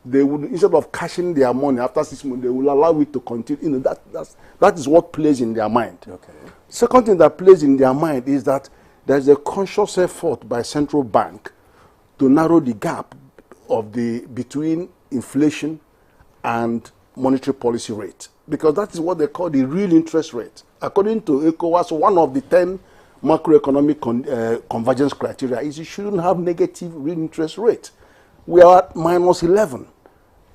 they would, instead of cashing their money after 6 months, they will allow it to continue. That is what plays in their mind. Okay. Second thing that plays in their mind is that there's a conscious effort by central bank to narrow the gap of between inflation and monetary policy rate, because that is what they call the real interest rate. According to ECOWAS, one of the 10 macroeconomic convergence criteria is you shouldn't have negative real interest rate. We are at minus 11.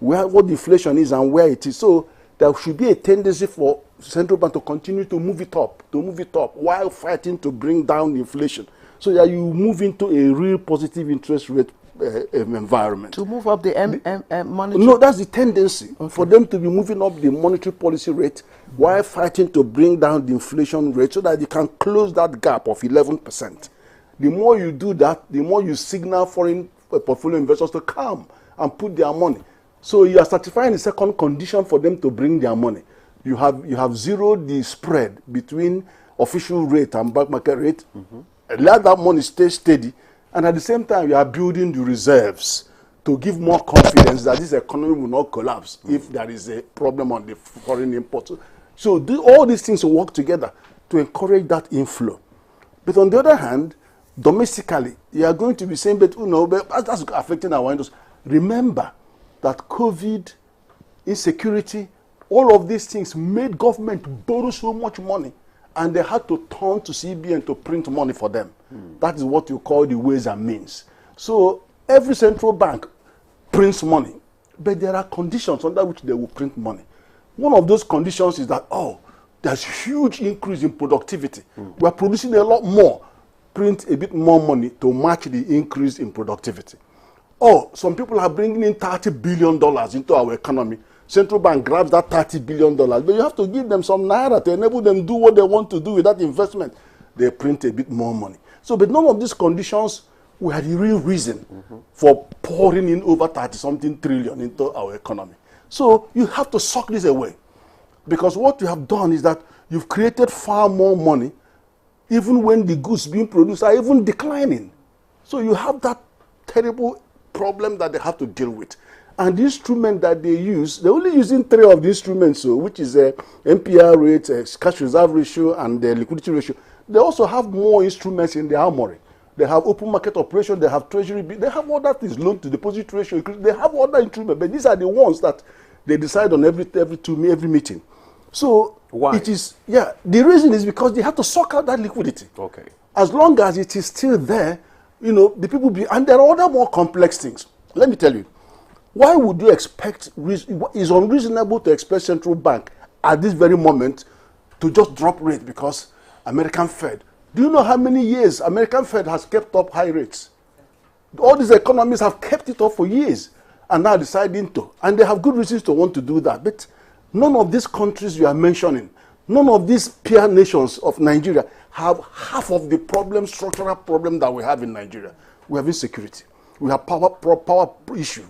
We have what inflation is and where it is. So there should be a tendency for central bank to continue to move it up, while fighting to bring down inflation, so that you move into a real positive interest rate environment. To move up the monetary? No, that's the tendency, for them to be moving up the monetary policy rate while fighting to bring down the inflation rate, so that you can close that gap of 11%. The more you do that, the more you signal foreign portfolio investors to come and put their money. So you are satisfying the second condition for them to bring their money. You have zeroed the spread between official rate and back market rate. Let that money stay steady, and at the same time you are building the reserves to give more confidence that this economy will not collapse if there is a problem on the foreign imports. So all these things will work together to encourage that inflow. But on the other hand, domestically, you are going to be saying, but that's affecting our industry. Remember that COVID, insecurity, all of these things made government borrow so much money, and they had to turn to CBN to print money for them. That is what you call the ways and means. So every central bank prints money, but there are conditions under which they will print money. One of those conditions is that, there's huge increase in productivity. We are producing a lot more. Print a bit more money to match the increase in productivity. Or some people are bringing in $30 billion into our economy. Central bank grabs that $30 billion, but you have to give them some naira to enable them to do what they want to do with that investment. They print a bit more money. So, but none of these conditions were the real reason for pouring in over 30-something trillion into our economy. So you have to suck this away, because what you have done is that you've created far more money, even when the goods being produced are even declining. So you have that terrible problem that they have to deal with. And the instrument that they use, they're only using 3 of the instruments, which is a MPR rate, cash reserve ratio, and the liquidity ratio. They also have more instruments in the armory. They have open market operation, they have treasury, they have all that is loan to deposit ratio, they have other instruments, but these are the ones that they decide on every meeting. So why? It is, the reason is because they have to suck out that liquidity. Okay. As long as it is still there, the people and there are other more complex things. Let me tell you, why would you expect, it's unreasonable to expect central bank at this very moment to just drop rate because American Fed. Do you know how many years American Fed has kept up high rates? All these economies have kept it up for years and now deciding to. And they have good reasons to want to do that. But none of these countries you are mentioning, none of these peer nations of Nigeria have half of the structural problem that we have in Nigeria. We have insecurity. We have power issue.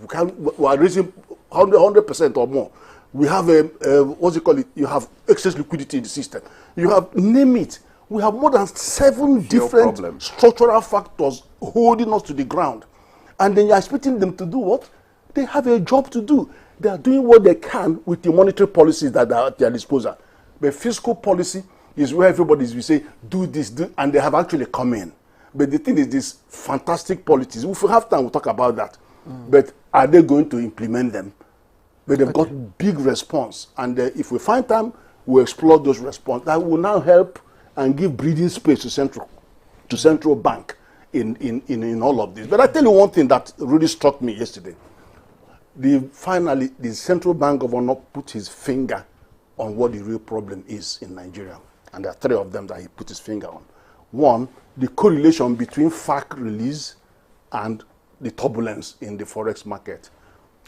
We are raising 100% or more. We have you have excess liquidity in the system. You have, name it. We have more than 7 Pure different problem. structural factors holding us to the ground. And then you're expecting them to do what? They have a job to do. They are doing what they can with the monetary policies that are at their disposal. But fiscal policy is where everybody will say, do this, do, and they have actually come in. But the thing is, these fantastic policies, if we have time, we'll talk about that. But are they going to implement them? But they've got big response. And if we find time, we'll explore those response. That will now help and give breathing space to central bank in all of this. But I tell you one thing that really struck me yesterday. Finally, the central bank governor put his finger on what the real problem is in Nigeria. And there are 3 of them that he put his finger on. One, the correlation between FARC release and the turbulence in the forex market.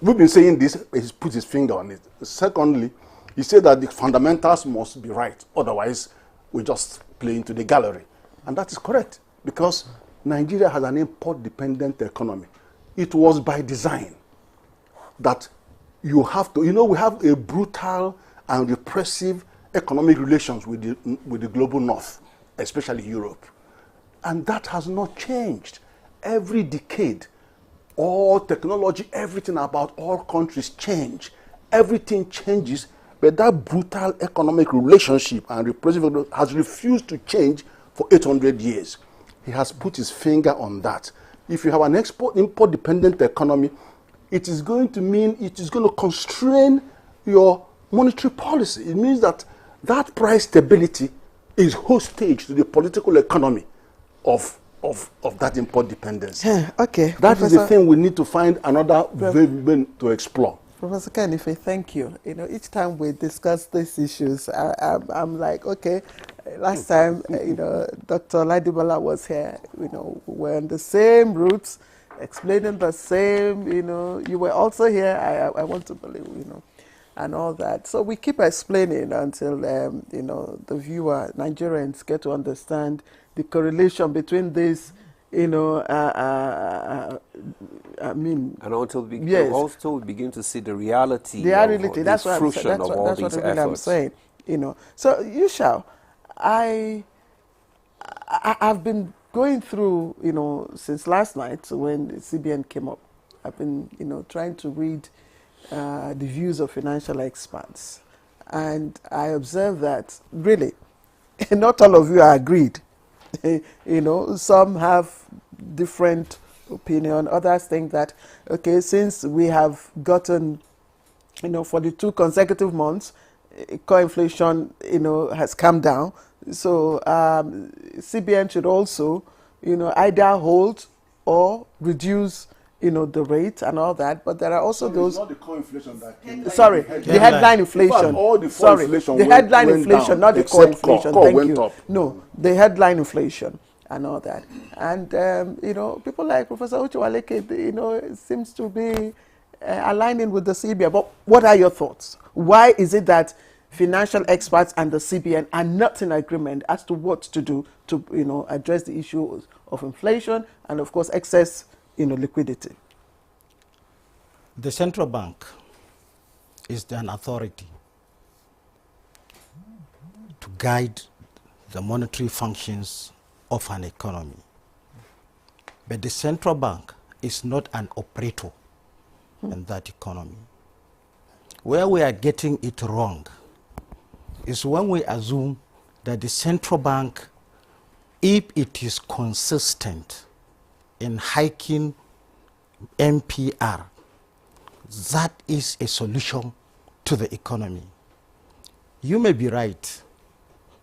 We've been saying this, he's put his finger on it. Secondly, he said that the fundamentals must be right, otherwise we just play into the gallery. And that is correct, because Nigeria has an import-dependent economy. It was by design that you have to, we have a brutal and repressive economic relations with the global north, especially Europe. And that has not changed. Every decade, all technology, everything about all countries change. Everything changes, but that brutal economic relationship and repressive has refused to change for 800 years. He has put his finger on that. If you have an import-dependent economy, it is going to constrain your monetary policy. It means that price stability is hostage to the political economy of that import dependence. Okay. That is the thing we need to find another way to explore. Professor Kenife, thank you. Each time we discuss these issues, I'm like, okay, last time, Dr. Ladibala was here, we're on the same routes, explaining the same, you were also here, I want to believe, and all that. So we keep explaining until, the viewer, Nigerians, get to understand the correlation between this, and until we yes. also begin to see the reality, that's the fruition of all these efforts. I'm saying, So, Yushao, I've been going through, since last night when the CBN came up, I've been, trying to read the views of financial experts. And I observe that, really, not all of you are agreed. Some have different opinion. Others think that, okay, since we have gotten, for the 2 consecutive months, core inflation, has come down. So CBN should also, either hold or reduce, the rate and all that. But there are also those. It's not the core inflation that came down. Sorry, the headline inflation. The headline inflation, not the core inflation. Thank you. No, the headline inflation and all that. And, people like Professor Uchualeke, seems to be aligning with the CBN. But what are your thoughts? Why is it that financial experts and the CBN are not in agreement as to what to do to, address the issue of inflation and, of course, excess, liquidity? The central bank is an authority to guide the monetary functions of an economy. But the central bank is not an operator in that economy. Where we are getting it wrong is when we assume that the central bank, if it is consistent in hiking MPR, that is a solution to the economy. You may be right,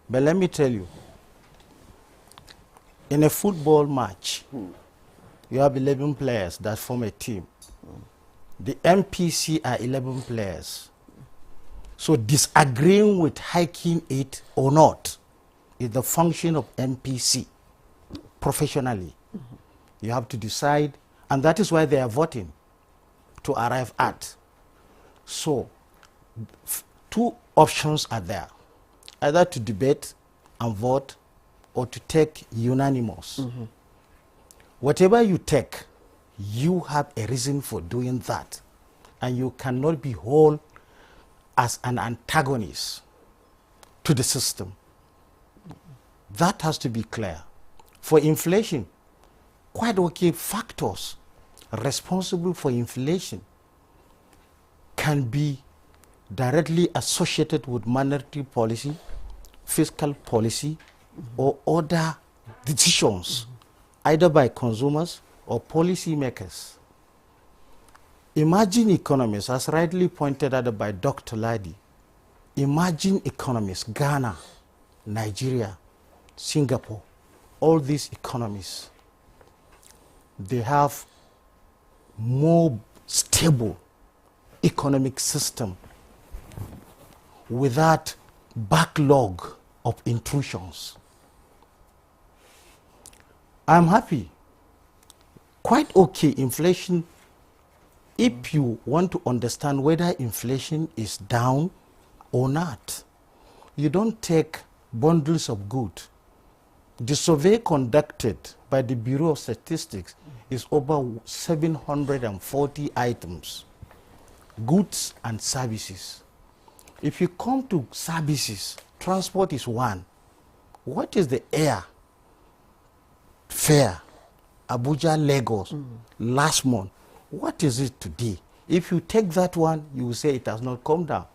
but let me tell you, in a football match, you have 11 players that form a team. The MPC are 11 players. So disagreeing with hiking it or not is the function of MPC professionally. You have to decide, and that is why they are voting to arrive at. So 2 options are there, either to debate and vote or to take unanimous. Whatever you take, you have a reason for doing that, and you cannot be whole as an antagonist to the system. That has to be clear. For inflation, quite okay factors responsible for inflation can be directly associated with monetary policy, fiscal policy, or other decisions, either by consumers or policymakers. Emerging economies, as rightly pointed out by Dr. Ladi, emerging economies, Ghana, Nigeria, Singapore, all these economies, they have more stable economic system without backlog of intrusions. I'm happy. Quite okay inflation, if you want to understand whether inflation is down or not. You don't take bundles of goods. The survey conducted by the Bureau of Statistics is over 740 items, goods and services. If you come to services, transport is one. What is the air fare? Abuja, Lagos, last month. What is it today? If you take that one, you will say it has not come down.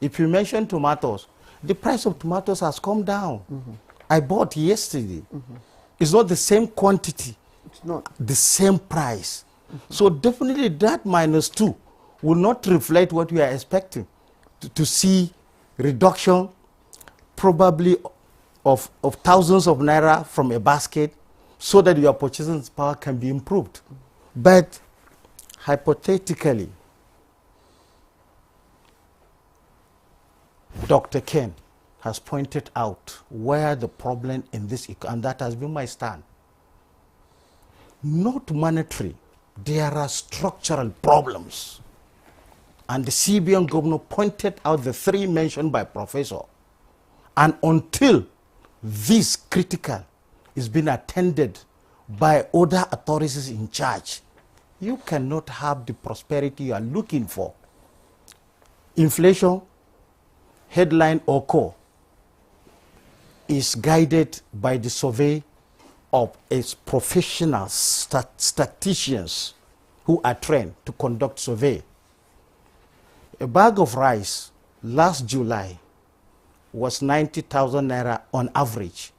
If you mention tomatoes, the price of tomatoes has come down. I bought yesterday. It's not the same quantity. It's not the same price. So definitely that -2 will not reflect what we are expecting to see reduction probably of thousands of naira from a basket so that your purchasing power can be improved. But hypothetically, Dr. Ken has pointed out where the problem in this, and that has been my stand. Not monetary, there are structural problems. And the CBN governor pointed out the 3 mentioned by Professor. And until this critical is being attended by other authorities in charge, you cannot have the prosperity you are looking for. Inflation, headline or core, is guided by the survey of its professional statisticians who are trained to conduct survey. A bag of rice last July was 90,000 naira on average.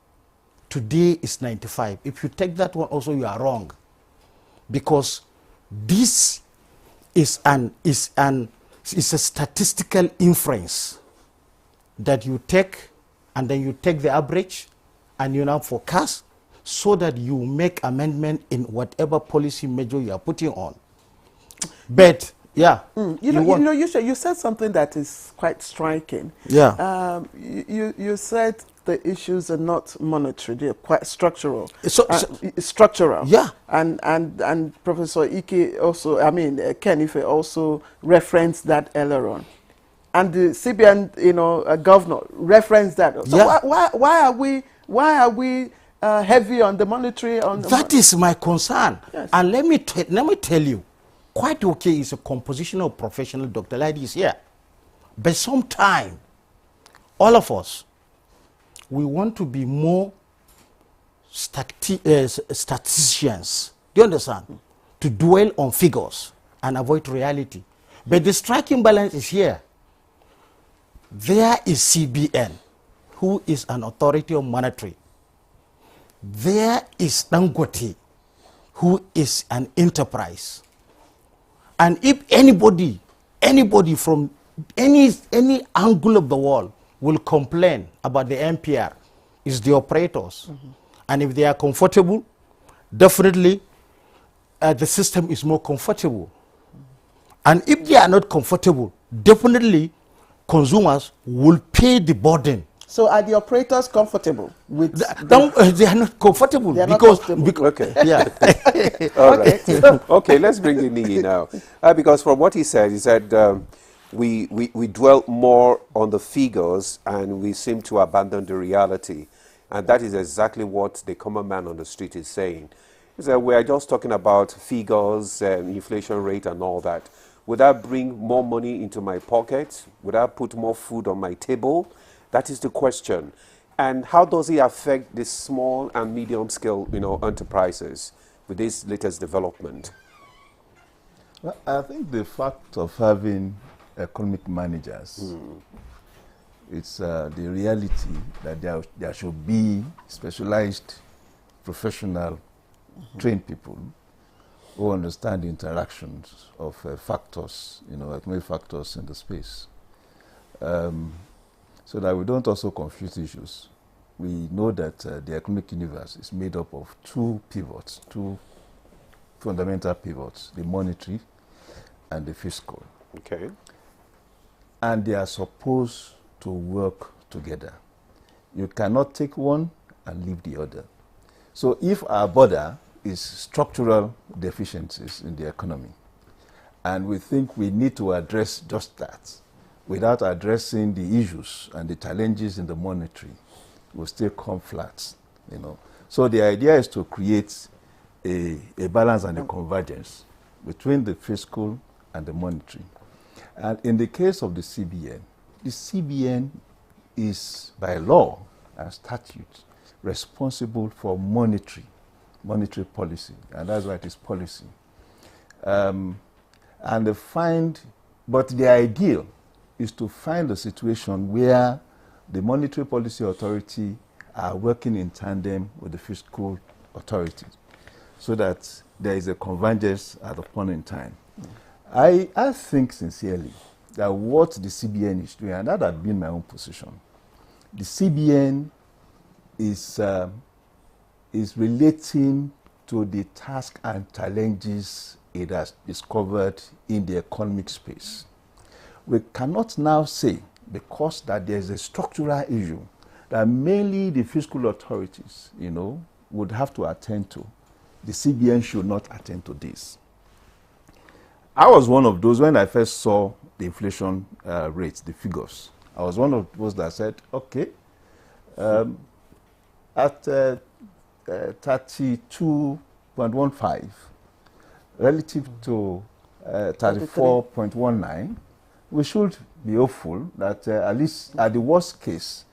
Today is 95. If you take that one also, you are wrong, because this is a statistical inference that you take, and then you take the average and you now forecast so that you make amendment in whatever policy measure you are putting on. But yeah, you said something that is quite striking. Yeah. You said the issues are not monetary; they're quite structural. Structural. Yeah. And Professor Ike also, Ken Ife also referenced that earlier on, and the CBN, governor referenced that. So yeah. why are we heavy on the monetary? That is my concern. Yes. And let me tell you, quite okay is a composition of professional Dr. Ladi is here. But sometime, all of us, we want to be more statisticians. Do you understand? To dwell on figures and avoid reality. But the striking balance is here. There is CBN, who is an authority on monetary. There is Dangote, who is an enterprise. And if anybody from any angle of the world will complain about the MPR, is the operators. And if they are comfortable, definitely the system is more comfortable. And if they are not comfortable, definitely consumers will pay the burden. So are the operators comfortable with? They are not comfortable okay. Yeah. All right. Okay, let's bring the Nigi now, because from what he said we dwell more on the figures and we seem to abandon the reality, and that is exactly what the common man on the street is saying. He said we are just talking about figures and inflation rate and all that. Would that bring more money into my pocket? Would that put more food on my table? That is the question. And how does it affect the small and medium scale, enterprises with this latest development? Well, I think the fact of having economic managers, it's the reality that there should be specialized, professional, trained people who understand the interactions of factors, economic factors in the space. So that we don't also confuse issues. We know that the economic universe is made up of two pivots, two fundamental pivots, the monetary and the fiscal. Okay. And they are supposed to work together. You cannot take one and leave the other. So if our border is structural deficiencies in the economy, and we think we need to address just that, without addressing the issues and the challenges in the monetary, will still come flat, So the idea is to create a balance and a convergence between the fiscal and the monetary. And in the case of the CBN is by law and statute responsible for monetary policy, and that's why it is policy. But the ideal is to find a situation where the monetary policy authority are working in tandem with the fiscal authority so that there is a convergence at a point in time. I think sincerely that what the CBN is doing, and that had been my own position, the CBN is relating to the tasks and challenges it has discovered in the economic space. We cannot now say, because that there is a structural issue that mainly the fiscal authorities, would have to attend to. The CBN should not attend to this. I was one of those, when I first saw the inflation rates, the figures, I was one of those that said, okay, at 32.15 relative to 34.19, we should be hopeful that at least at the worst case,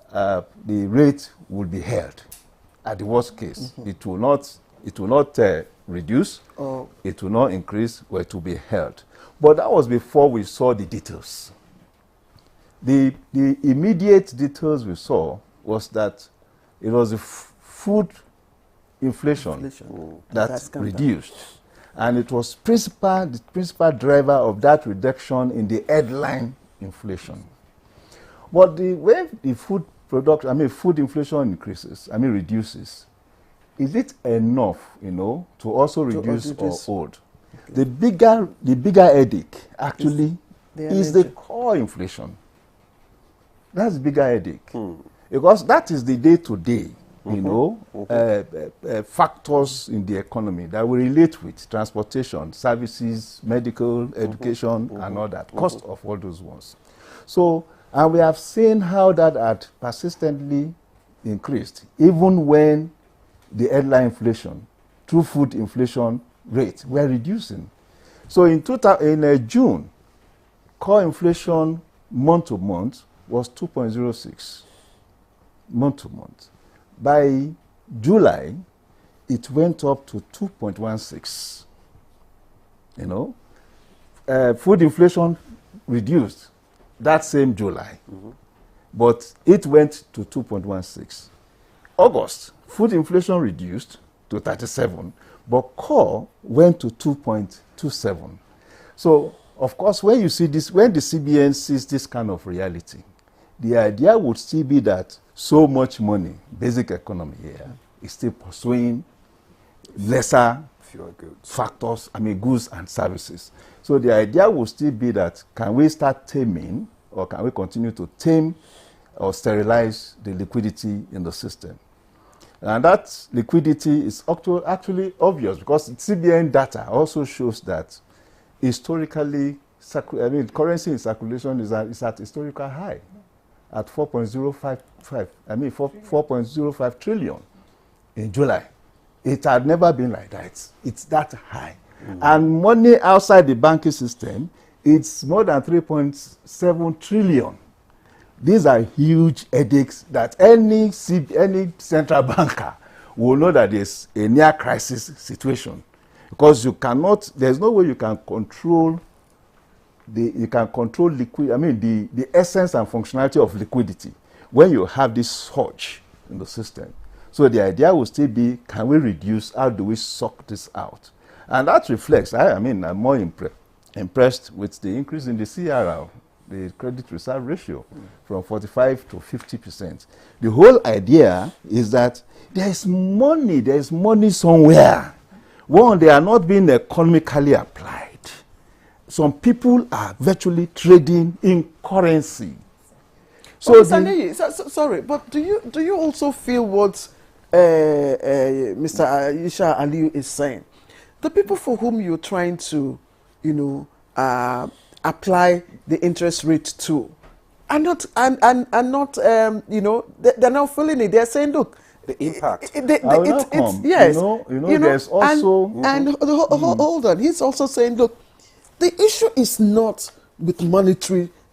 the rate will be held. At the worst case, it will not reduce, it will not increase, but it will be held. But that was before we saw the details. The immediate details we saw was that it was the food inflation that reduced. And it was the principal driver of that reduction in the headline inflation. But when the food inflation reduces, is it enough, to also reduce or hold? Okay. The bigger headache actually is the core inflation. That's the bigger headache. Because that is the day-to-day, factors in the economy that we relate with: transportation, services, medical, education, and all that, cost of all those ones. So, and we have seen how that had persistently increased, even when the headline inflation, true food inflation rates were reducing. So in June, core inflation month to month was 2.06 month to month. By July, it went up to 2.16. Food inflation reduced that same July, but it went to 2.16. August, food inflation reduced to 37, but core went to 2.27. So, of course, when you see this, when the CBN sees this kind of reality, the idea would still be that so much money, basic economy here, is still pursuing lesser factors, goods and services. So the idea would still be that, can we start taming, or can we continue to tame or sterilize the liquidity in the system? And that liquidity is actually obvious, because CBN data also shows that historically, currency in circulation is at historical high, at 4.05 trillion in July. It had never been like that. It's that high. And money outside the banking system, it's more than 3.7 trillion. These are huge headaches that any central banker will know that there's a near crisis situation, because you cannot. There's no way you can control liquid. I mean the essence and functionality of liquidity when you have this surge in the system. So the idea will still be, can we reduce? How do we suck this out? And that reflects. I'm more impressed with the increase in the CRR, the credit reserve ratio, from 45 to 50%. The whole idea is that there is money somewhere. One, they are not being economically applied. Some people are virtually trading in currency. So, sorry, but do you also feel what Mr. Aisha Aliyu is saying? The people for whom you're trying to, apply the interest rate to, are not, they're not feeling it. They're saying, look, the impact. Yes, there's also hold on. He's also saying, look, the issue is not with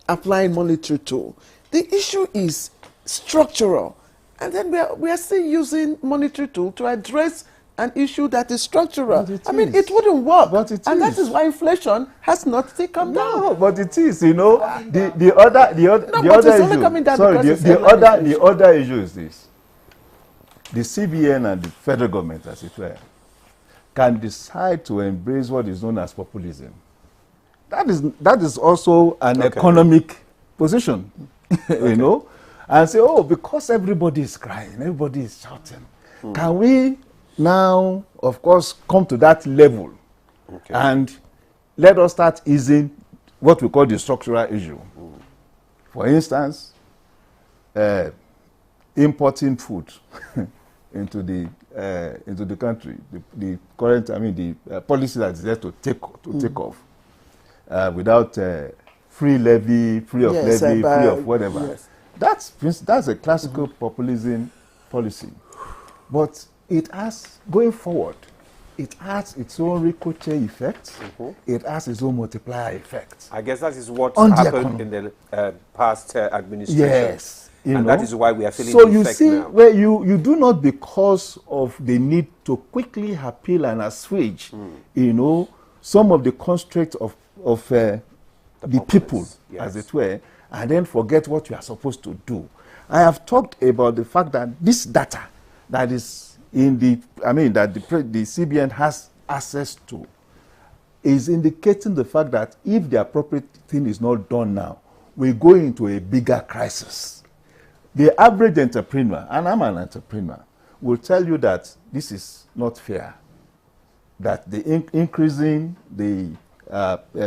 applying monetary tool. The issue is structural, and then we are still using monetary tool to address an issue that is structural. It wouldn't work, that is why inflation has not still come down. No, but it is. The other issue is this: the CBN and the federal government, as it were, can decide to embrace what is known as populism. That is also an economic position, and say, oh, because everybody is crying, everybody is shouting, can we now, of course, come to that level and let us start easing what we call the structural issue? For instance, importing food into the country, the current, the policy that is there to take off without free levy, free of whatever. Yes. That's a classical populism policy, but it has, going forward, it has its own ricochet effects. It has its own multiplier effects. I guess that is what happened in the past administration. Yes. That is why we are feeling the effect now. So you see, where you do not, because of the need to quickly appeal and assuage, some of the constraints of the people, as it were, and then forget what you are supposed to do. I have talked about the fact that this data that is in that the CBN has access to is indicating the fact that if the appropriate thing is not done now, we go into a bigger crisis. The average entrepreneur, and I'm an entrepreneur, will tell you that this is not fair, that the increasing the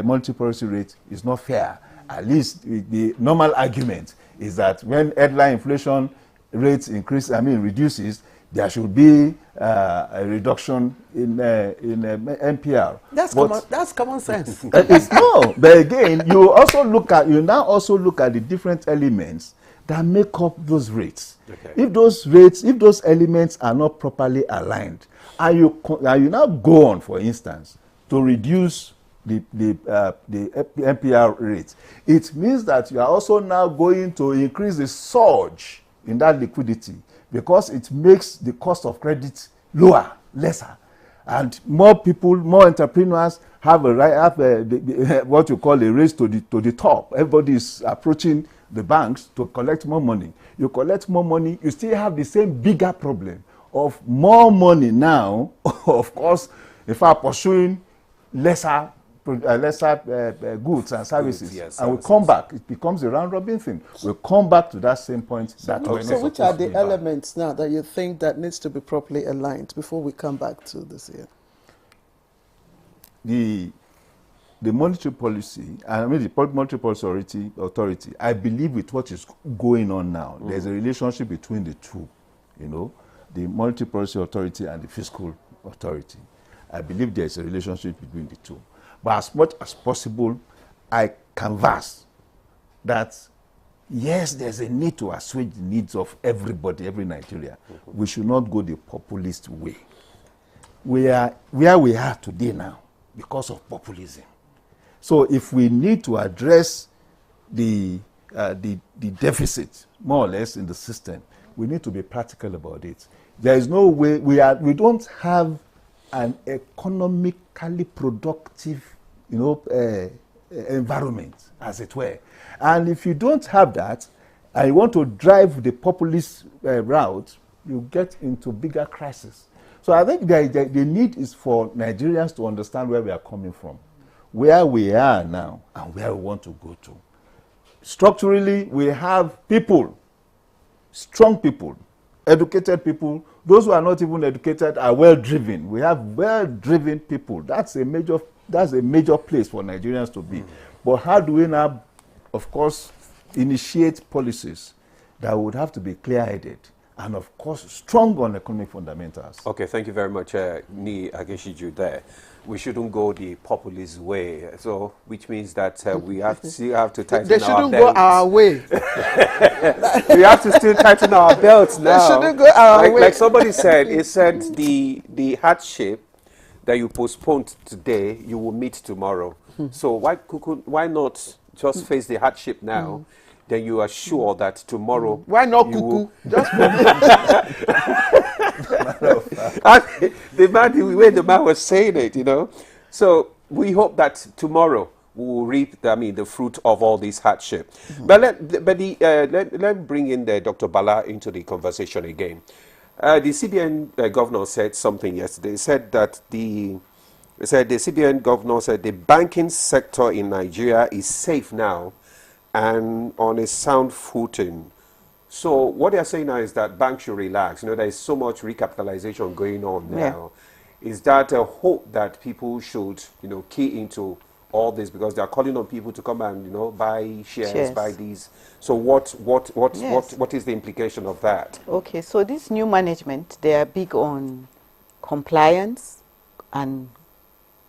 monetary policy rate is not fair. At least the normal argument is that when headline inflation rates reduces, there should be a reduction in NPR. That's common sense. No, but again, you now also look at the different elements that make up those rates. If those elements are not properly aligned, and you now go on, for instance, to reduce the NPR rate, it means that you are also now going to increase the surge in that liquidity, because it makes the cost of credit lesser, and more people, more entrepreneurs have what you call a race to the top. Everybody is approaching the banks to collect more money. You collect more money, you still have the same bigger problem of more money now, of course, if I'm pursuing lesser goods and services, and we come back, it becomes a round robin thing. We come back to that same point. So which are the elements now that you think that needs to be properly aligned before we come back to this here? The monetary policy, the monetary policy authority, I believe with what is going on now, there's a relationship between the two, the monetary policy authority and the fiscal authority. I believe there's a relationship between the two. But as much as possible, I canvass that, yes, there's a need to assuage the needs of everybody, every Nigerian. We should not go the populist way. We are where we are today now because of populism. So if we need to address the the deficit, more or less, in the system, we need to be practical about it. There is no way, we don't have an economically productive, environment, as it were. And if you don't have that, and you want to drive the populist route, you get into bigger crisis. So I think the need is for Nigerians to understand where we are coming from, where we are now, and where we want to go to. Structurally, we have people, strong people, educated people. Those who are not even educated are well-driven. We have well-driven people. That's a major place for Nigerians to be. But how do we now, of course, initiate policies that would have to be clear-headed and, of course, strong on economic fundamentals? Okay, thank you very much, Ni Ageshiju there. We shouldn't go the populist way, so which means that we still have to tighten our belts. They shouldn't go our way. We have to still tighten our belts now. They shouldn't go our way. Like somebody said, it said the hardship that you postponed today, you will meet tomorrow. So why not just face the hardship now? Then you are sure that tomorrow. Why not cuckoo? Just the way the man was saying it, So we hope that tomorrow we will reap, the fruit of all this hardship. But let bring in Dr. Bala into the conversation again. The CBN governor said something yesterday. He said that the CBN governor said the banking sector in Nigeria is safe now and on a sound footing. So what they're saying now is that banks should relax. There is so much recapitalization going on now. Yeah. Is that a hope that people should, key into all this, because they are calling on people to come and, buy shares, buy these. So what is the implication of that? Okay, so this new management, they are big on compliance and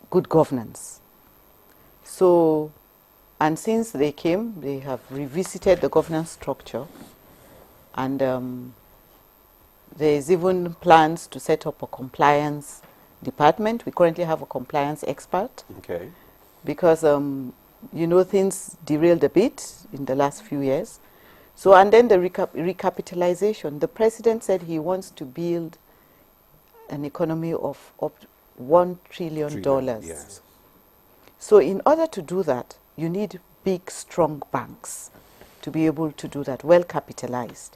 good governance. So, and since they came, they have revisited the governance structure, and there's even plans to set up a compliance department. We currently have a compliance expert. Okay. Because, things derailed a bit in the last few years. So, and then the recapitalization. The president said he wants to build an economy of up to $1 trillion. Yes. So in order to do that, you need big, strong banks to be able to do that, well capitalized.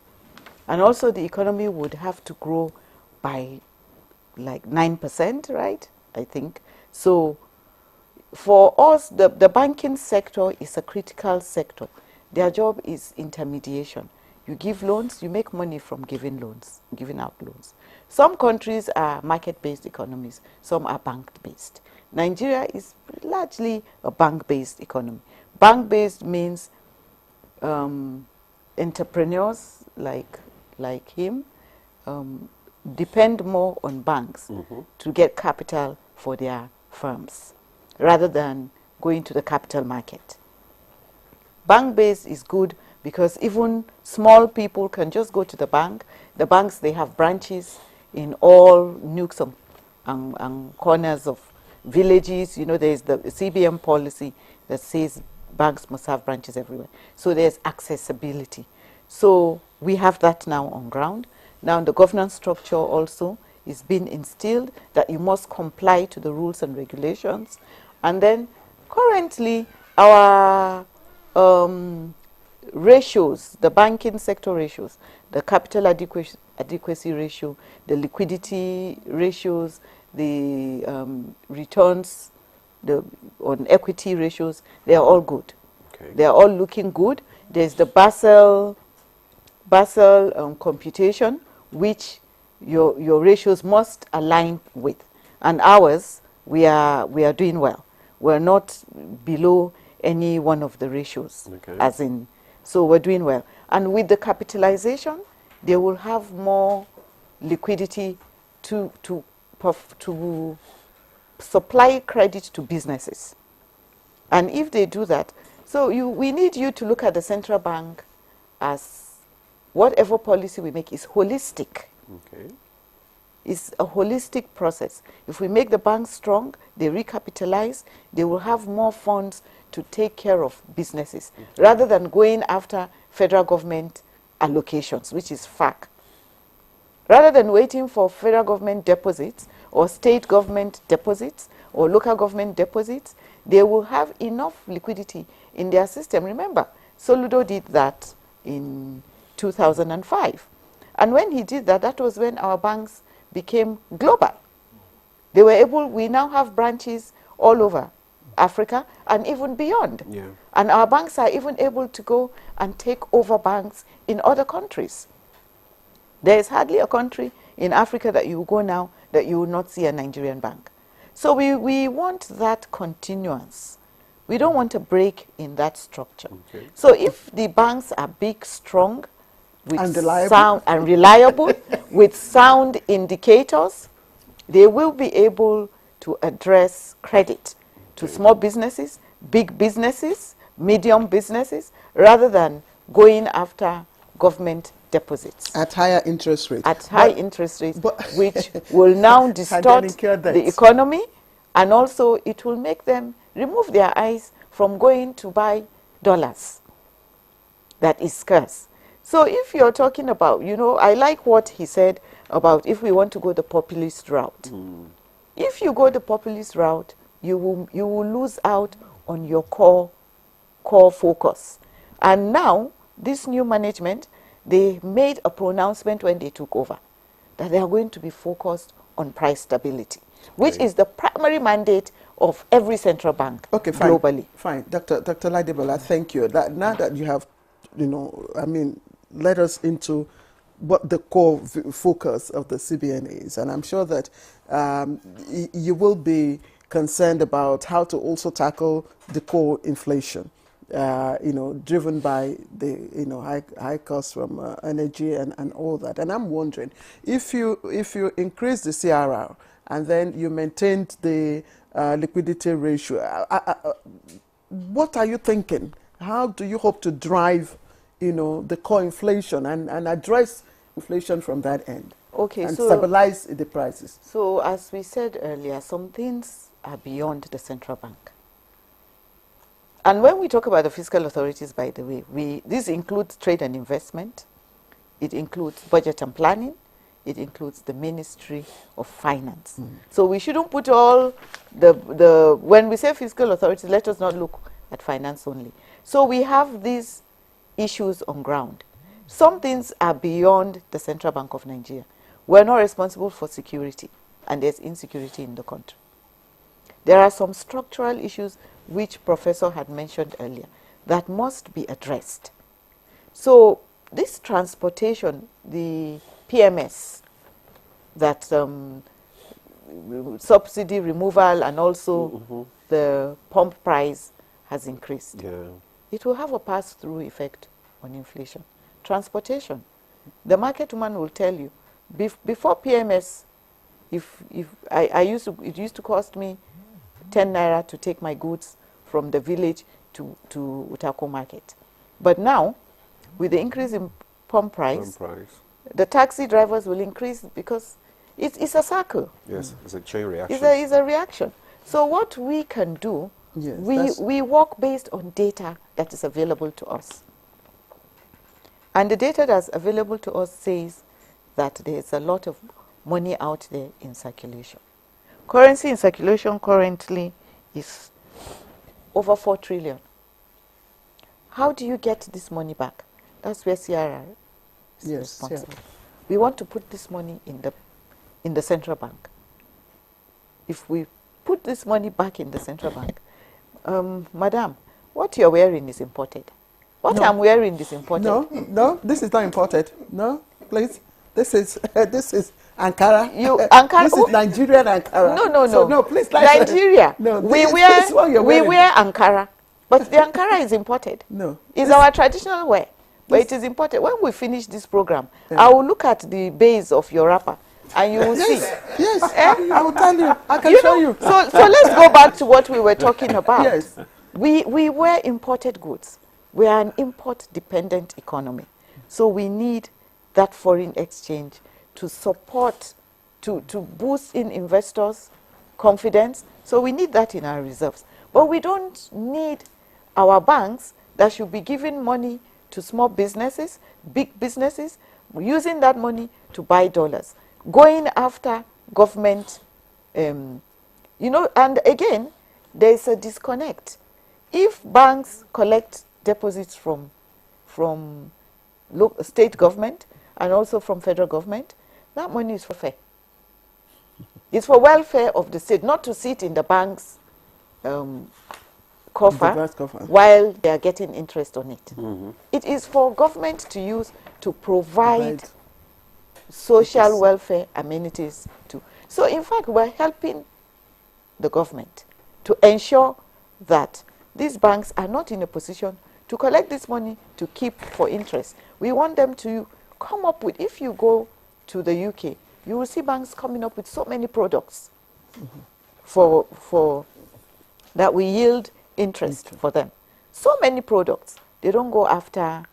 And also the economy would have to grow by like 9%, right? I think. So for us, the banking sector is a critical sector. Their job is intermediation. You give loans, you make money from giving out loans. Some countries are market-based economies, some are bank-based. Nigeria is largely a bank-based economy. Bank-based means entrepreneurs like him depend more on banks to get capital for their firms rather than going to the capital market. Bank-based is good because even small people can just go to the bank. The banks, they have branches in all nooks and corners of villages. There's the CBN policy that says banks must have branches everywhere. So there's accessibility. So we have that now on ground. Now the governance structure also is being instilled that you must comply to the rules and regulations. And then currently our ratios, the banking sector ratios, the capital adequacy ratio, the liquidity ratios, the returns on equity ratios, they are all good. Okay. They are all looking good. There's the Basel computation, which your ratios must align with. And ours, we are doing well. We're not below any one of the ratios, as in, so we're doing well. And with the capitalization, they will have more liquidity to supply credit to businesses. And if they do that, so we need you to look at the central bank as whatever policy we make is holistic. Okay. It's a holistic process. If we make the banks strong, they recapitalize, they will have more funds to take care of businesses, rather than going after federal government allocations, which is FAC. Rather than waiting for federal government deposits or state government deposits or local government deposits, they will have enough liquidity in their system. Remember, Soludo did that in 2005. And when he did that, that was when our banks became global. They were able, we now have branches all over Africa and even beyond. Yeah. And our banks are even able to go and take over banks in other countries. There is hardly a country in Africa that you go now that you will not see a Nigerian bank. So we want that continuance. We don't want a break in that structure. Okay. So if the banks are big, strong, with And reliable. sound and reliable, with sound indicators, they will be able to address credit to small businesses, big businesses, medium businesses, rather than going after government deposits. At higher interest rates. At high interest rates, which will now distort incur the debts. economy, and also it will make them remove their eyes from going to buy dollars. That is scarce. So if you're talking about, you know, I like what he said about if we want to go the populist route. If you go the populist route, you will lose out on your core focus. And now, this new management, they made a pronouncement when they took over that they are going to be focused on price stability, which is the primary mandate of every central bank globally. Fine. Dr. Ladebola, thank you. Now that you have, you know, I mean, led us into what the core focus of the CBN is, and I'm sure that you will be concerned about how to also tackle the core inflation, you know, driven by the, you know, high costs from energy and all that. And I'm wondering, if you increase the CRR and then you maintained the liquidity ratio, what are you thinking? How do you hope to drive, you know, the core inflation and address inflation from that end? Okay, and so stabilize the prices. So as we said earlier, some things are beyond the central bank. And when we talk about the fiscal authorities, by the way, this includes trade and investment, it includes budget and planning, it includes the Ministry of Finance. So we shouldn't put all when we say fiscal authorities, let us not look at finance only. So we have these issues on ground. Some things are beyond the Central Bank of Nigeria. We're not responsible for security, and there's insecurity in the country. There are some structural issues which Professor had mentioned earlier that must be addressed. So this transportation, the PMS, that subsidy removal and also the pump price has increased. Yeah. It will have a pass-through effect on inflation. Transportation, the market woman will tell you, before PMS, it used to cost me 10 naira to take my goods from the village to Utako market. But now, with the increase in pump price, the taxi drivers will increase because it's a circle. Yes, it's a chain reaction. It's a reaction. So what we can do, yes, we work based on data that is available to us. And the data that's available to us says that there's a lot of money out there in circulation. Currency in circulation currently is over 4 trillion. How do you get this money back? That's where CRR is responsible. We want to put this money in the central bank. If we put this money back in the central bank, Madam, what you're wearing is imported. What I'm wearing is imported. No, this is not imported. No, please. This is Ankara. Ankara. This is Nigerian Ankara. No. So, no, please. Nigeria. No, we wear Ankara, but the Ankara is imported. No, it's our traditional wear, but it is imported. When we finish this program, I will look at the base of your wrapper, and you will see. Yes, I will tell you. I can show you. So let's go back to what we were talking about. Yes, we wear imported goods. We are an import-dependent economy, so we need that foreign exchange to support to boost in investors' confidence. So we need that in our reserves. But we don't need our banks that should be giving money to small businesses, big businesses, using that money to buy dollars, going after government, you know, and again, there's a disconnect. If banks collect deposits from state government and also from federal government, that money is for fair. It's for welfare of the state, not to sit in the bank's coffer while they are getting interest on it. It is for government to use to provide social welfare amenities too. So in fact, we're helping the government to ensure that these banks are not in a position to collect this money to keep for interest. We want them to come up with, if you go to the UK, you will see banks coming up with so many products for that we yield interest for them. So many products. They don't go after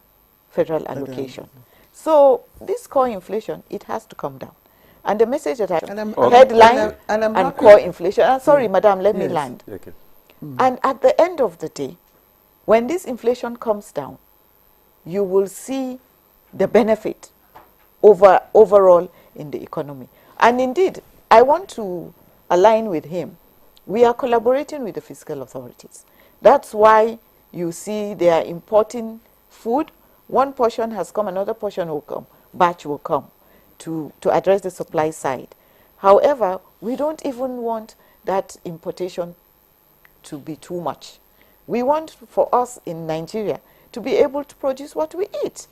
federal allocation. So this core inflation, it has to come down. And the message that headline and core inflation. Sorry, madam, let me land. Okay. And at the end of the day, when this inflation comes down, you will see the benefit overall in the economy. And indeed, I want to align with him. We are collaborating with the fiscal authorities. That's why you see they are importing food. One portion has come, another portion will come, batch will come to address the supply side. However, we don't even want that importation to be too much. We want for us in Nigeria to be able to produce what we eat.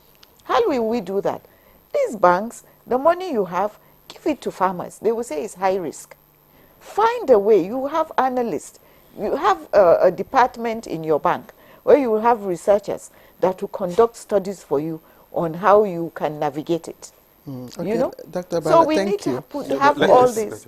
How will we do that? These banks, the money you have, give it to farmers. They will say it's high risk. Find a way. You have analysts. You have a department in your bank where you will have researchers that will conduct studies for you on how you can navigate it. Okay. You know? Dr. Bala, so we thank need to you. have all this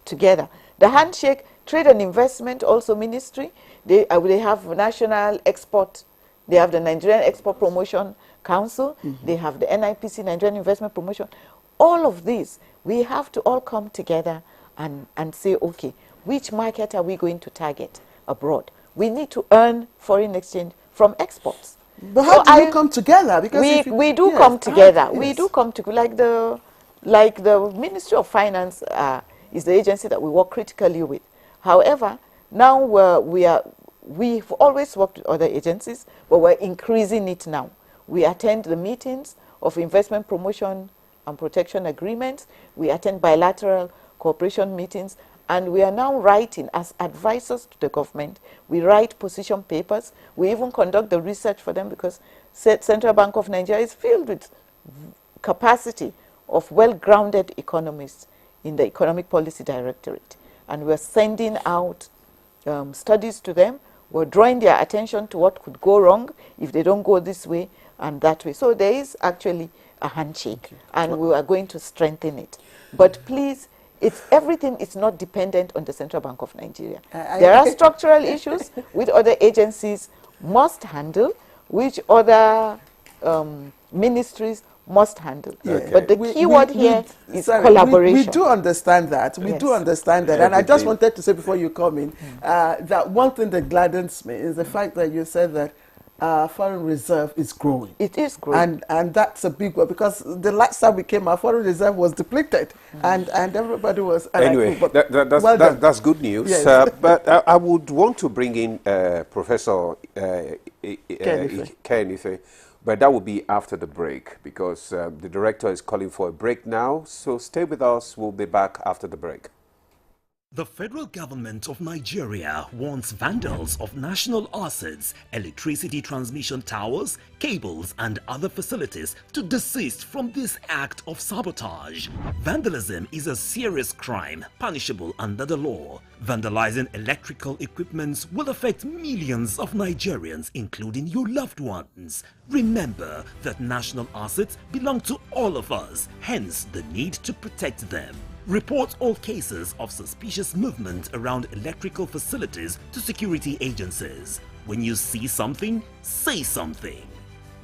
together. The handshake, trade and investment, also ministry, they have national export. They have the Nigerian Export Promotion Council. They have the NIPC, Nigerian Investment Promotion. All of these, we have to all come together and say, okay, which market are we going to target abroad? We need to earn foreign exchange from exports. But how do you come together? Because we do come together. We do come together. Like the Ministry of Finance is the agency that we work critically with. However, now we've always worked with other agencies, but we're increasing it now. We attend the meetings of investment promotion and protection agreements. We attend bilateral cooperation meetings. And we are now writing, as advisors to the government, we write position papers. We even conduct the research for them because Central Bank of Nigeria is filled with capacity of well-grounded economists in the Economic Policy Directorate. And we're sending out studies to them. We're drawing their attention to what could go wrong if they don't go this way and that way. So there is actually a handshake, and we are going to strengthen it. But please, everything is not dependent on the Central Bank of Nigeria. There are structural issues which other agencies must handle, which other ministries must handle. But the key word here is collaboration. We do understand that. We do understand that. And I just wanted to say before you come in, that one thing that gladdens me is the fact that you said that foreign reserve is growing. It is growing. And that's a big one, because the last time we came, our foreign reserve was depleted. And everybody was... Anyway, that's good news. Yes. But I would want to bring in Professor Ken Ife, but that will be after the break, because the director is calling for a break now. So stay with us. We'll be back after the break. The federal government of Nigeria wants vandals of national assets, electricity transmission towers, cables and other facilities to desist from this act of sabotage. Vandalism is a serious crime punishable under the law. Vandalizing electrical equipments will affect millions of Nigerians, including your loved ones. Remember that national assets belong to all of us, hence the need to protect them. Report all cases of suspicious movement around electrical facilities to security agencies. When you see something, say something.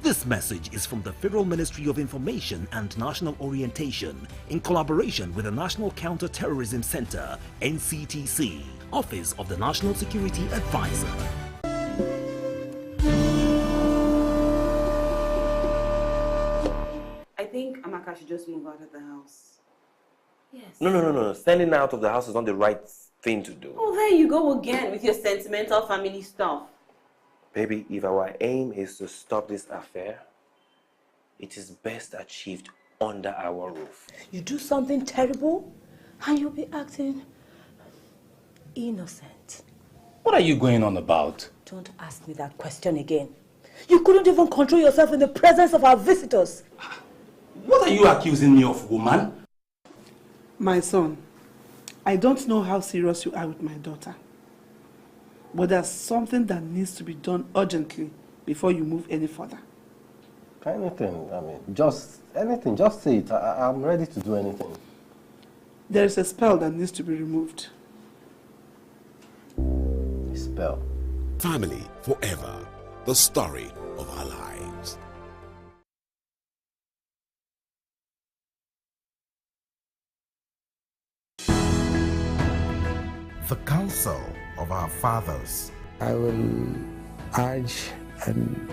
This message is from the Federal Ministry of Information and National Orientation in collaboration with the National Counter-Terrorism Center, NCTC, Office of the National Security Advisor. I think Amaka should just move out of the house. Yes. No. Standing out of the house is not the right thing to do. Oh, there you go again with your sentimental family stuff. Baby, if our aim is to stop this affair, it is best achieved under our roof. You do something terrible and you'll be acting innocent. What are you going on about? Don't ask me that question again. You couldn't even control yourself in the presence of our visitors. What are you accusing me of, woman? My son, I don't know how serious you are with my daughter, but there's something that needs to be done urgently before you move any further. Anything, just anything, just say it. I'm ready to do anything. There is a spell that needs to be removed. Spell. Family forever. The story of our lives. The counsel of our fathers. I will urge and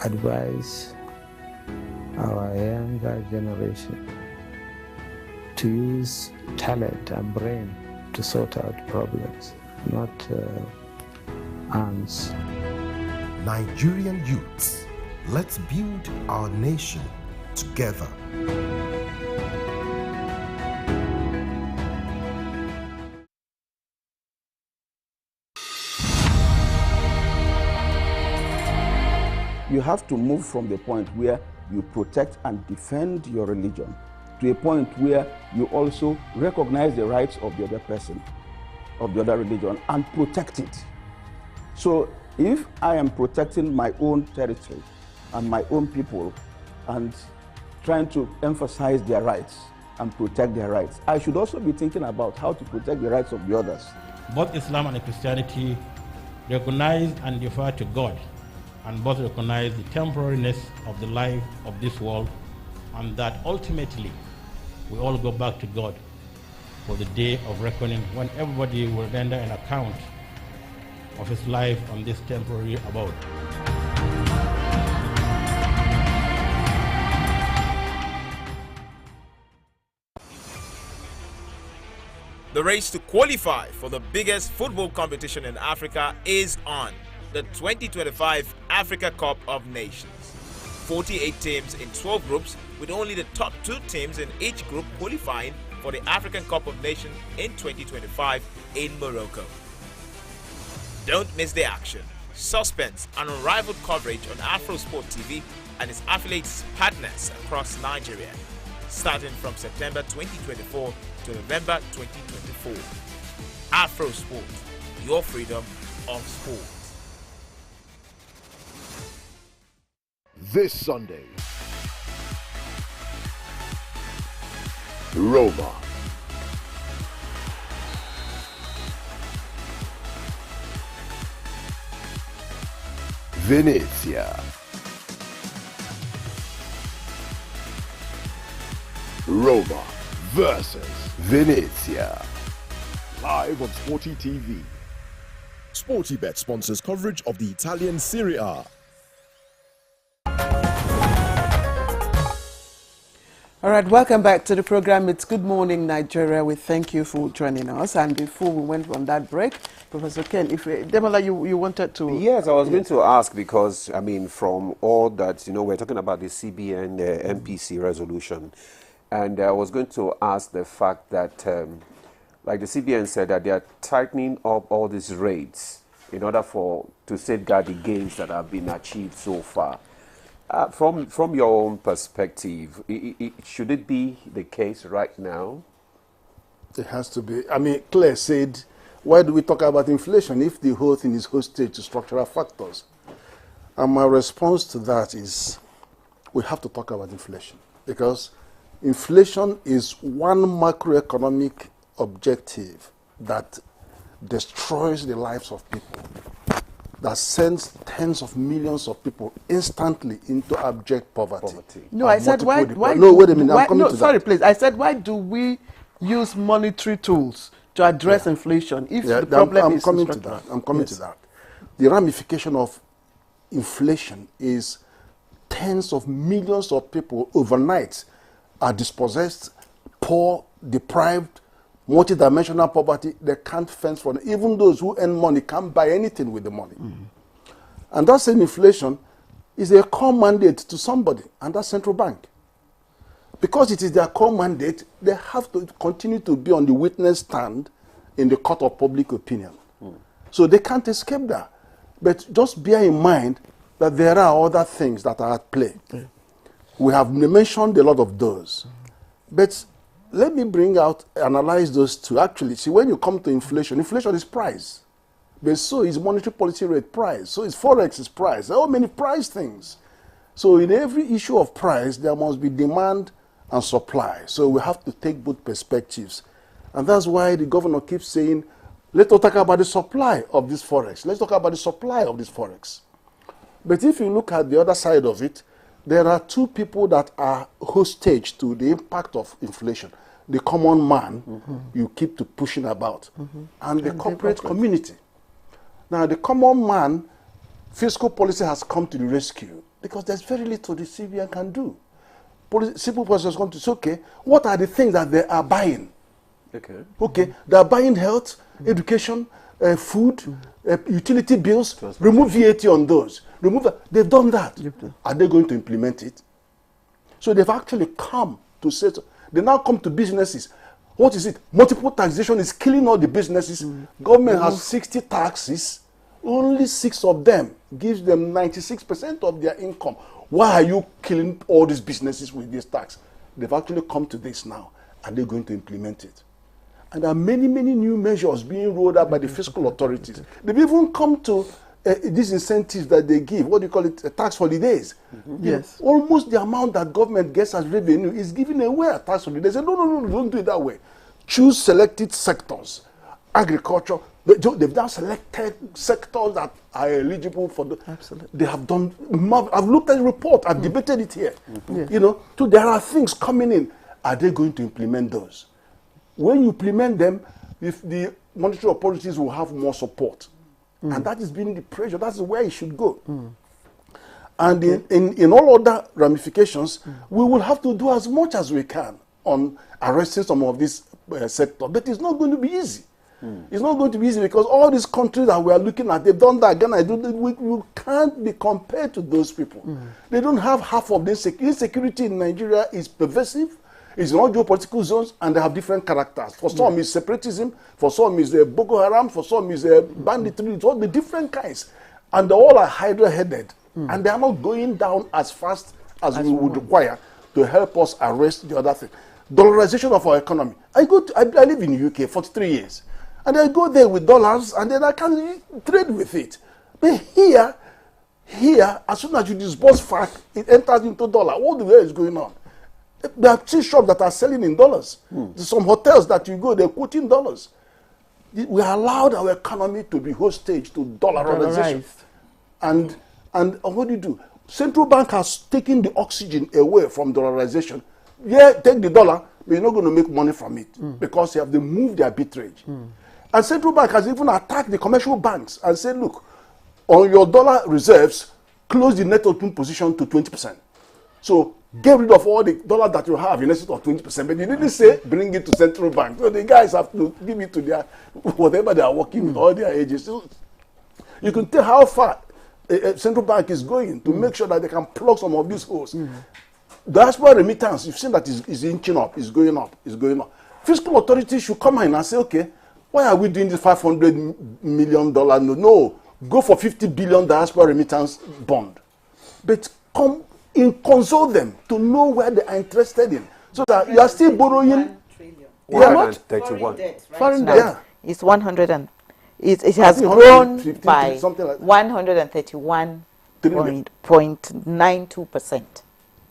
advise our younger generation to use talent and brain to sort out problems, not arms. Nigerian youths, let's build our nation together. You have to move from the point where you protect and defend your religion to a point where you also recognize the rights of the other person, of the other religion, and protect it. So if I am protecting my own territory and my own people and trying to emphasize their rights and protect their rights, I should also be thinking about how to protect the rights of the others. Both Islam and Christianity recognize and defer to God, and both recognize the temporariness of the life of this world, and that ultimately we all go back to God for the day of reckoning, when everybody will render an account of his life on this temporary abode. The race to qualify for the biggest football competition in Africa is on. The 2025 Africa Cup of Nations. 48 teams in 12 groups, with only the top 2 teams in each group qualifying for the African Cup of Nations in 2025 in Morocco. Don't miss the action, suspense and unrivaled coverage on AfroSport TV and its affiliates partners across Nigeria, starting from September 2024 to November 2024. AfroSport, your freedom of sport. This Sunday, Roma. Venezia. Roma versus Venezia. Live on Sporty TV. SportyBet sponsors coverage of the Italian Serie A. All right, welcome back to the program. It's Good Morning Nigeria. We thank you for joining us. And before we went on that break, Professor Ken, if Demola, you wanted to... Yes, I was going to ask because, from all that, we're talking about the CBN MPC resolution. And I was going to ask the fact that, like the CBN said, that they are tightening up all these rates in order to safeguard the gains that have been achieved so far. From your own perspective, should it be the case right now? It has to be. Claire said, why do we talk about inflation if the whole thing is hostage to structural factors? And my response to that is, we have to talk about inflation, because inflation is one macroeconomic objective that destroys the lives of people. that sends tens of millions of people instantly into abject poverty. No, I said why? No, wait a minute. I'm coming no, to sorry, that. please. I said why do we use monetary tools to address inflation if the problem is coming to structural? that. I'm coming to that. The ramification of inflation is tens of millions of people overnight are dispossessed, poor, deprived, multidimensional poverty. They can't fence for it. Even those who earn money can't buy anything with the money. And that same inflation is a core mandate to somebody, and that's central bank. Because it is their core mandate, they have to continue to be on the witness stand in the court of public opinion. So they can't escape that. But just bear in mind that there are other things that are at play. We have mentioned a lot of those. But let me analyze those two. Actually, see, when you come to inflation, inflation is price. But so is monetary policy rate price. So is forex is price. There are many price things. So in every issue of price, there must be demand and supply. So we have to take both perspectives. And that's why the governor keeps saying, let's not talk about the supply of this forex. Let's talk about the supply of this forex. But if you look at the other side of it, there are two people that are hostage to the impact of inflation. The common man you keep to pushing about, and the corporate community. Now, the common man, fiscal policy has come to the rescue because there's very little the CBN can do. Simple policy has come to say, okay, what are the things that they are buying? Okay, they are buying health, education, food, utility bills, remove VAT on those. They've done that. Are they going to implement it? So they've actually come to say, they now come to businesses. What is it? Multiple taxation is killing all the businesses. Government has 60 taxes. Only 6 of them gives them 96% of their income. Why are you killing all these businesses with this tax? They've actually come to this now. Are they going to implement it? And there are many, many new measures being rolled out by the fiscal authorities. They've even come to these incentives that they give, what do you call it, tax holidays. Yes. Almost the amount that government gets as revenue is given away at tax holidays. They say, no, don't do it that way. Choose selected sectors. Agriculture, they've now selected sectors that are eligible for the... Absolutely. They have done... I've looked at the report. I've debated it here. You know, so there are things coming in. Are they going to implement those? When you implement them, if the monetary authorities will have more support. And that is being the pressure. That's where it should go. And in all other ramifications, we will have to do as much as we can on arresting some of these sectors. But it's not going to be easy. It's not going to be easy because all these countries that we are looking at, they've done that. Ghana, we can't be compared to those people. They don't have half of this. Insecurity in Nigeria is pervasive. It's in all geopolitical zones, and they have different characters. For some, it's separatism. For some, it's Boko Haram. For some, it's banditry. It's all the different kinds. And they all are hydra-headed. And they are not going down as fast as we would require to help us arrest the other thing. Dollarization of our economy. I live in the UK 43 years. And I go there with dollars, and then I can trade with it. But here, as soon as you disburse FAC, it enters into dollar. What the hell is going on? There are tea shops that are selling in dollars. There's some hotels that you go, they're quoting dollars. We allowed our economy to be hostage to dollarization. And what do? Central bank has taken the oxygen away from dollarization. Yeah, take the dollar, but you're not going to make money from it because they have to move their arbitrage. And central bank has even attacked the commercial banks and said, look, on your dollar reserves, close the net open position to 20%. So get rid of all the dollars that you have in excess of 20%. But they didn't say bring it to central bank. So the guys have to give it to their whatever they are working with, all their agencies. So you can tell how far central bank is going to make sure that they can plug some of these holes. Diaspora remittance, you've seen that is inching up, is going up, is going up. Fiscal authorities should come in and say, okay, why are we doing this $500 million? No, go for $50 billion diaspora remittance bond. But consult them to know where they are interested in. So that you are still borrowing. 131. Foreign debt. Yeah. It's 100 and it has grown by 131.92%.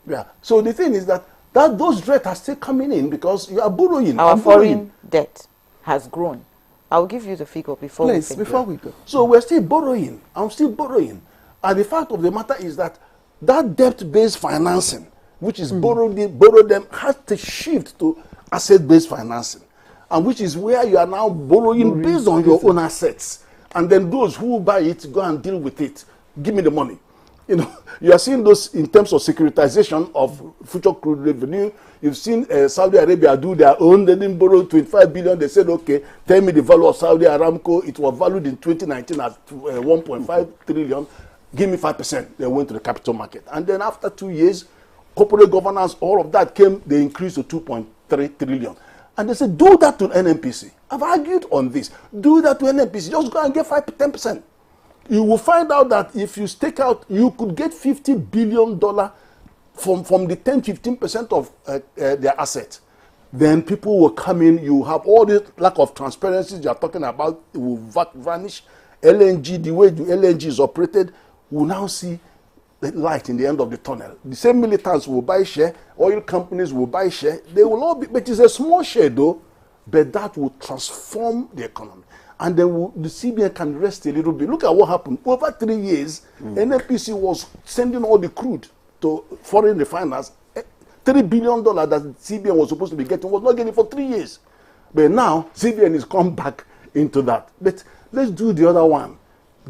Yeah. So the thing is that those rates are still coming in because you are borrowing. Our foreign debt has grown I'll give you the figure before Please, we finish. before we go. So we're still borrowing. I'm still borrowing. And the fact of the matter is that that debt-based financing, which is borrow them, has to shift to asset-based financing, and which is where you are now borrowing based on your own assets. And then those who buy it go and deal with it. Give me the money. You know, you are seeing those in terms of securitization of future crude revenue. You've seen Saudi Arabia do their own. They didn't borrow 25 billion. They said, okay, tell me the value of Saudi Aramco. It was valued in 2019 at 1.5 trillion. Give me 5%. They went to the capital market. And then after 2 years, corporate governance, all of that came, they increased to 2.3 trillion. And they said, do that to NNPC. I've argued on this. Do that to NNPC. Just go and get 10%. You will find out that if you stake out, you could get $50 billion from the 10-15% of their assets. Then people will come in. You have all this lack of transparency you are talking about. It will vanish. LNG, the way the LNG is operated, will now see the light in the end of the tunnel. The same militants will buy share. Oil companies will buy share. They will all be, but it's a small share though, but that will transform the economy. And then the CBN can rest a little bit. Look at what happened. Over 3 years, NNPC was sending all the crude to foreign refiners. $3 billion that CBN was supposed to be getting was not getting for 3 years. But now, CBN is come back into that. But let's do the other one.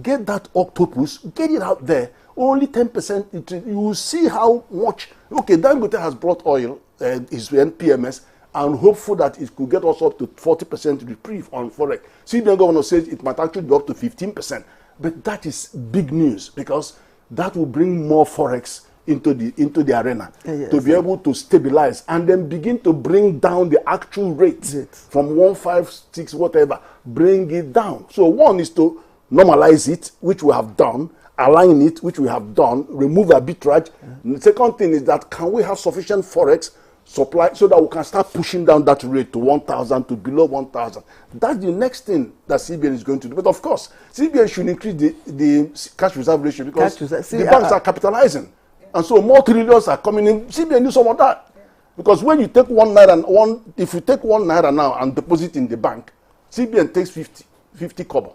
Get that octopus, get it out there. Only 10%. You will see how much. Okay, Dangote has brought oil, his PMS, and hopeful that it could get us up to 40% reprieve on Forex. CBN governor says it might actually go up to 15%. But that is big news because that will bring more Forex into the arena to be able to stabilize and then begin to bring down the actual rate from 156 whatever, bring it down. So one is to normalize it, which we have done, align it, which we have done, remove arbitrage. The second thing is that can we have sufficient Forex supply so that we can start pushing down that rate to 1,000 to below 1,000. That's the next thing that CBN is going to do. But of course, CBN should increase the cash reserve ratio because the banks are capitalizing. And so more trillions are coming in. CBN needs some of that. Because when you take if you take 1 naira now and deposit in the bank, CBN takes 50 kobo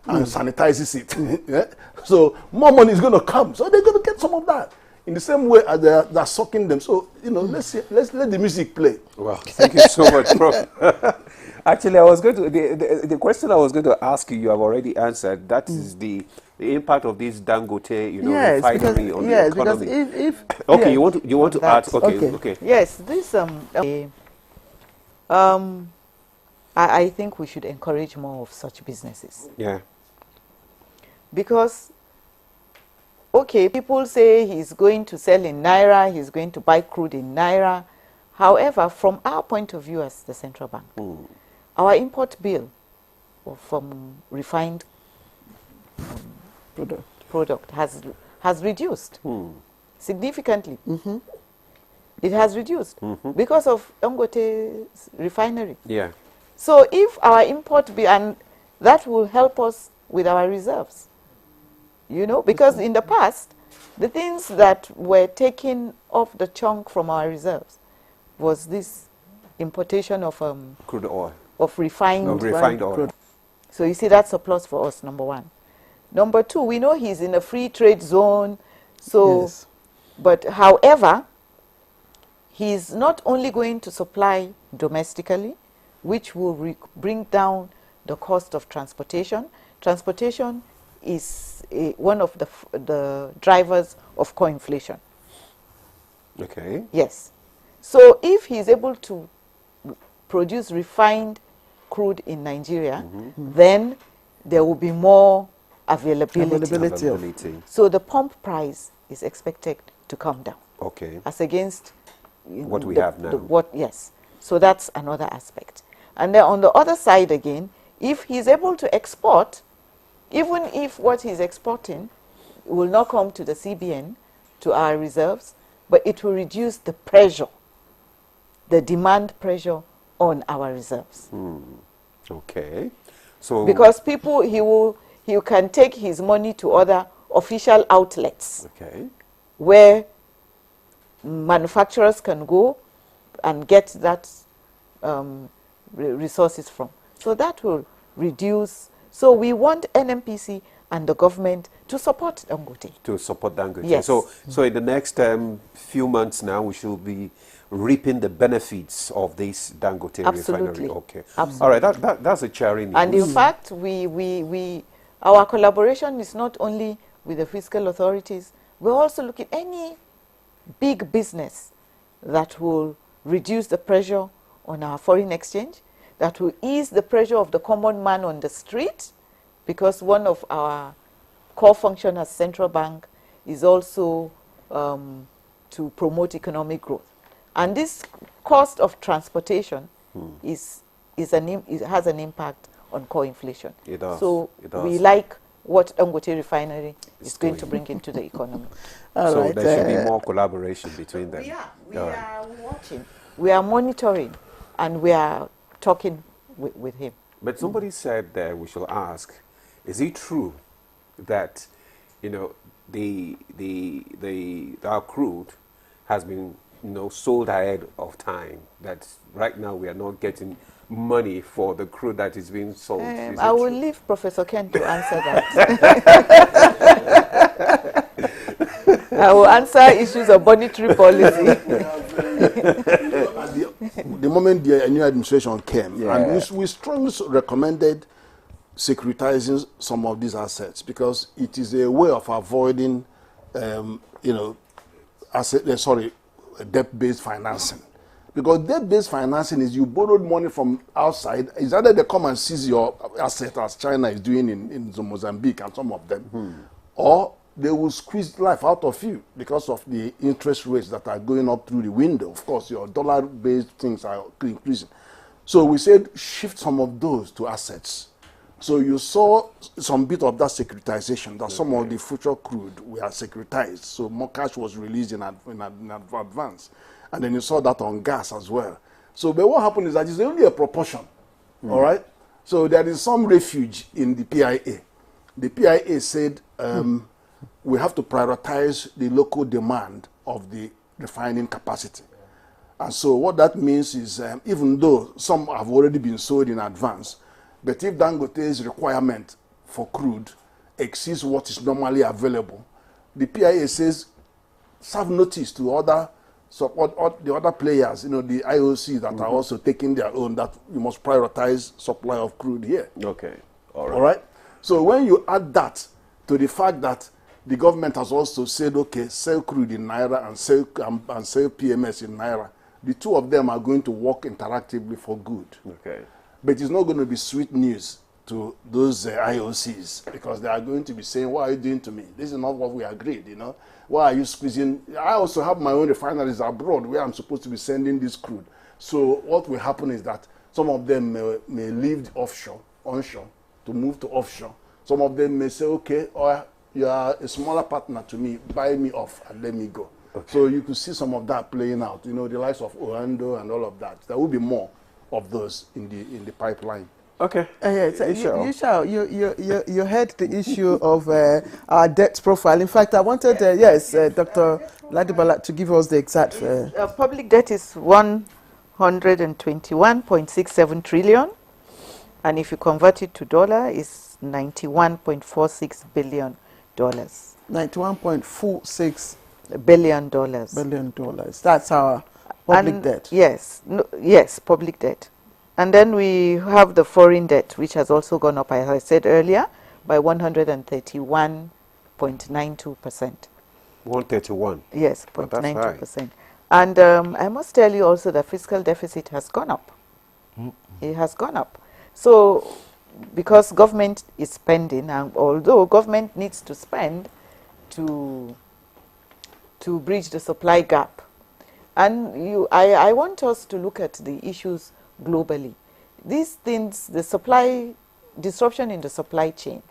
and sanitizes it. Yeah? So more money is going to come. So they're going to get some of that. In the same way as they're sucking them. So, you know, let's let the music play. Wow, thank you so much, Prof. Actually, I was going to, the question I was going to ask you, you have already answered. That is the impact of this Dangote, refinery on the economy. Because if okay, you want to add? Okay. Yes, this I think we should encourage more of such businesses. Yeah. Because okay, people say he's going to sell in Naira, he's going to buy crude in Naira. However, from our point of view as the central bank, our import bill from refined product has reduced significantly. It has reduced because of Dangote's refinery. Yeah. So if our import bill, and that will help us with our reserves. You know, because in the past, the things that were taken off the chunk from our reserves was this importation of crude oil, of refined oil. So you see, that's a plus for us, number one. Number two, we know he's in a free trade zone. So, but however, he's not only going to supply domestically, which will bring down the cost of transportation. Transportation is one of the drivers of core inflation. Okay. Yes. So if he's able to produce refined crude in Nigeria, then there will be more availability. So the pump price is expected to come down. Okay. As against what we have now. Yes. So that's another aspect. And then on the other side again, if he's able to export, even if what he's exporting will not come to the CBN, to our reserves, but it will reduce the pressure, the demand pressure on our reserves. Okay. So because people, he can take his money to other official outlets. Okay. Where manufacturers can go and get that resources from. So that will reduce. So we want NMPC and the government to support Dangote. To support Dangote. Yes. So in the next few months now, we should be reaping the benefits of this Dangote refinery. Okay. Absolutely. All right, that's a cheering news. And in fact, our collaboration is not only with the fiscal authorities, we're also looking at any big business that will reduce the pressure on our foreign exchange, that will ease the pressure of the common man on the street, because one of our core functions as central bank is also to promote economic growth. And this cost of transportation it has an impact on core inflation. It does. So It does. we like what Dangote refinery is going to bring into the economy. So there should be more collaboration between them. We are watching, we are monitoring, and we are talking with him. But somebody said that we should ask, is it true that, you know, our crude has been, you know, sold ahead of time? That right now we are not getting money for the crude that is being sold. I will leave Professor Ken to answer that. I will answer issues of monetary policy. The moment the new administration came, and we strongly recommended securitizing some of these assets, because it is a way of avoiding, debt-based financing. Because debt-based financing is you borrowed money from outside. It's either they come and seize your asset, as China is doing in Mozambique and some of them, or they will squeeze life out of you because of the interest rates that are going up through the window. Of course, your dollar-based things are increasing. So we said shift some of those to assets. So you saw some bit of that securitization, that some of the future crude were securitized. So more cash was released in advance. And then you saw that on gas as well. So but what happened is that it's only a proportion, all right? So there is some refuge in the PIA. The PIA said we have to prioritize the local demand of the refining capacity. And so what that means is even though some have already been sold in advance, but if Dangote's requirement for crude exceeds what is normally available, the PIA says serve notice to other the other players, the IOC that are also taking their own, that you must prioritize supply of crude here. Okay, all right. All right? So when you add that to the fact that the government has also said, okay, sell crude in Naira and sell PMS in Naira, the two of them are going to work interactively for good. Okay. But it's not going to be sweet news to those IOCs, because they are going to be saying, what are you doing to me? This is not what we agreed, Why are you squeezing? I also have my own refineries abroad where I'm supposed to be sending this crude. So what will happen is that some of them may leave onshore, to move to offshore. Some of them may say, okay, you are a smaller partner to me, buy me off and let me go. Okay. So you could see some of that playing out, the likes of Orlando and all of that. There will be more of those in the pipeline. Okay. So you heard the issue of our debt profile. In fact, I wanted, Dr. Ladibala to give us the exact... Public debt is 121.67 trillion. And if you convert it to dollar, it's $91.46 billion. $91.46 billion. That's our public debt. Yes, public debt. And then we have the foreign debt, which has also gone up, as I said earlier, by 131.92%. 131? Yes, 0.92%. And I must tell you also the fiscal deficit has gone up. It has gone up. So, because government is spending, and although government needs to spend to bridge the supply gap, and I want us to look at the issues globally. These things, the disruption in the supply chain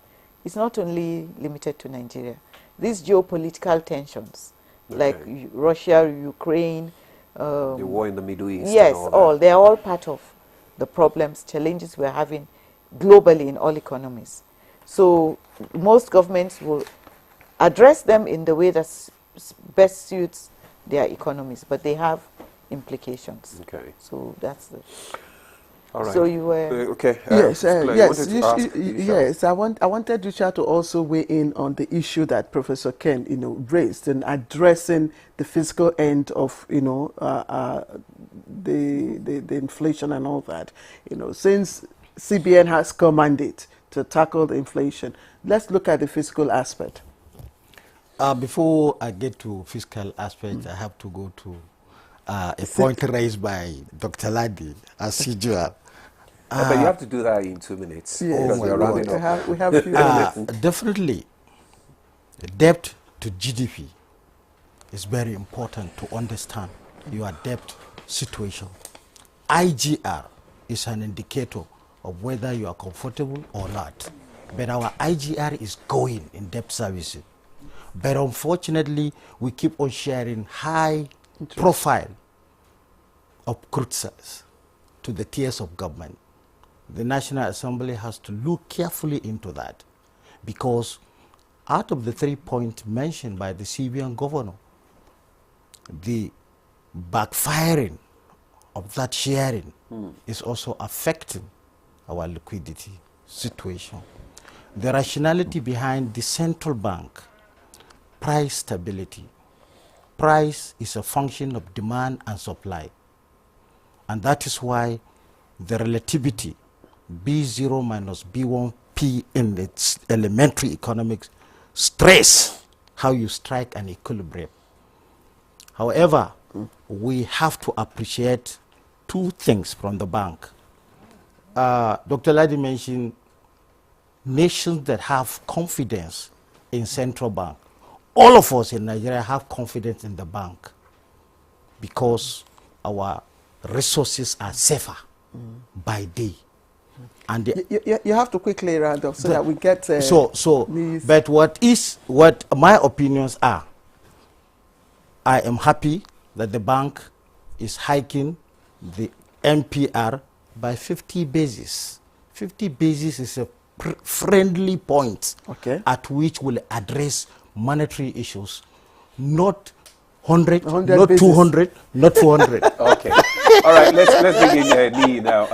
is not only limited to Nigeria. These geopolitical tensions, like Russia, Ukraine, the war in the Middle East. Yes, they are all part of the problems, challenges we're having globally in all economies. So most governments will address them in the way that best suits their economies, but they have implications. Okay. So that's the... All right. So you were okay. Yes, Claire, yes, you wanted to ask yes. I wanted Richard to also weigh in on the issue that Professor Ken, raised in addressing the physical end of, the inflation and all that. Since CBN has come mandate to tackle the inflation, let's look at the fiscal aspect. Before I get to fiscal aspect, I have to go to a point raised by Dr. Ladi, as usual. but you have to do that in 2 minutes. Yes. Because we're rounding up. We have few minutes. Definitely, debt to GDP is very important to understand your debt situation. IGR is an indicator of whether you are comfortable or not. But our IGR is going in debt servicing. But unfortunately, we keep on sharing high profile of cruisers to the tiers of government. The National Assembly has to look carefully into that, because out of the 3 points mentioned by the CBN governor, the backfiring of that sharing is also affecting our liquidity situation. The rationality behind the central bank, price stability. Price is a function of demand and supply. And that is why the relativity B0 minus B1P in its elementary economics stress how you strike an equilibrium. However, we have to appreciate two things from the bank. Dr. Ladi mentioned nations that have confidence in central bank. All of us in Nigeria have confidence in the bank because our resources are safer by day. And you have to quickly round up so that we get but what my opinions are, I am happy that the bank is hiking the MPR by 50 basis. 50 basis is a friendly point at which will address monetary issues, not 100, not basis. 200, not 400. Okay. All right, let's bring in Nii now.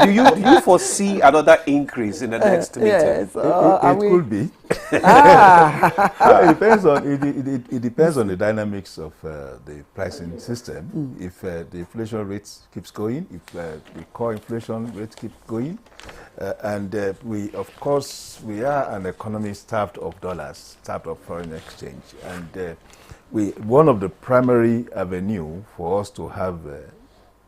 Do you foresee another increase in the next meeting? Yes, it could be. It depends on the dynamics of the pricing system. If the inflation rate keeps going, if the core inflation rate keeps going, and we are an economy starved of dollars, starved of foreign exchange, and one of the primary avenue for us to have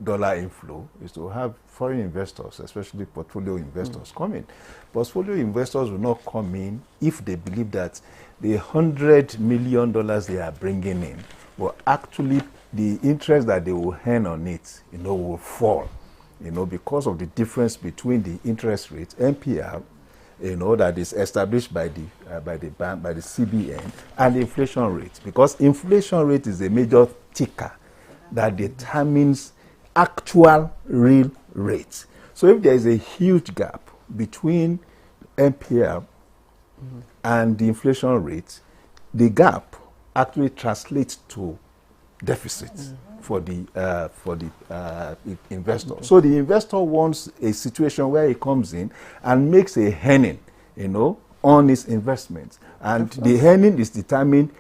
dollar inflow is to have foreign investors, especially portfolio investors, come in. Portfolio investors will not come in if they believe that the $100 million they are bringing in will actually, the interest that they will earn on it, will fall, because of the difference between the interest rate, MPR, that is established by the bank, by the CBN, and the inflation rate, because inflation rate is a major ticker that determines actual real rates. So if there is a huge gap between MPR and the inflation rate, the gap actually translates to deficit for the investor. So the investor wants a situation where he comes in and makes a earning, on his investments, and the earning is determined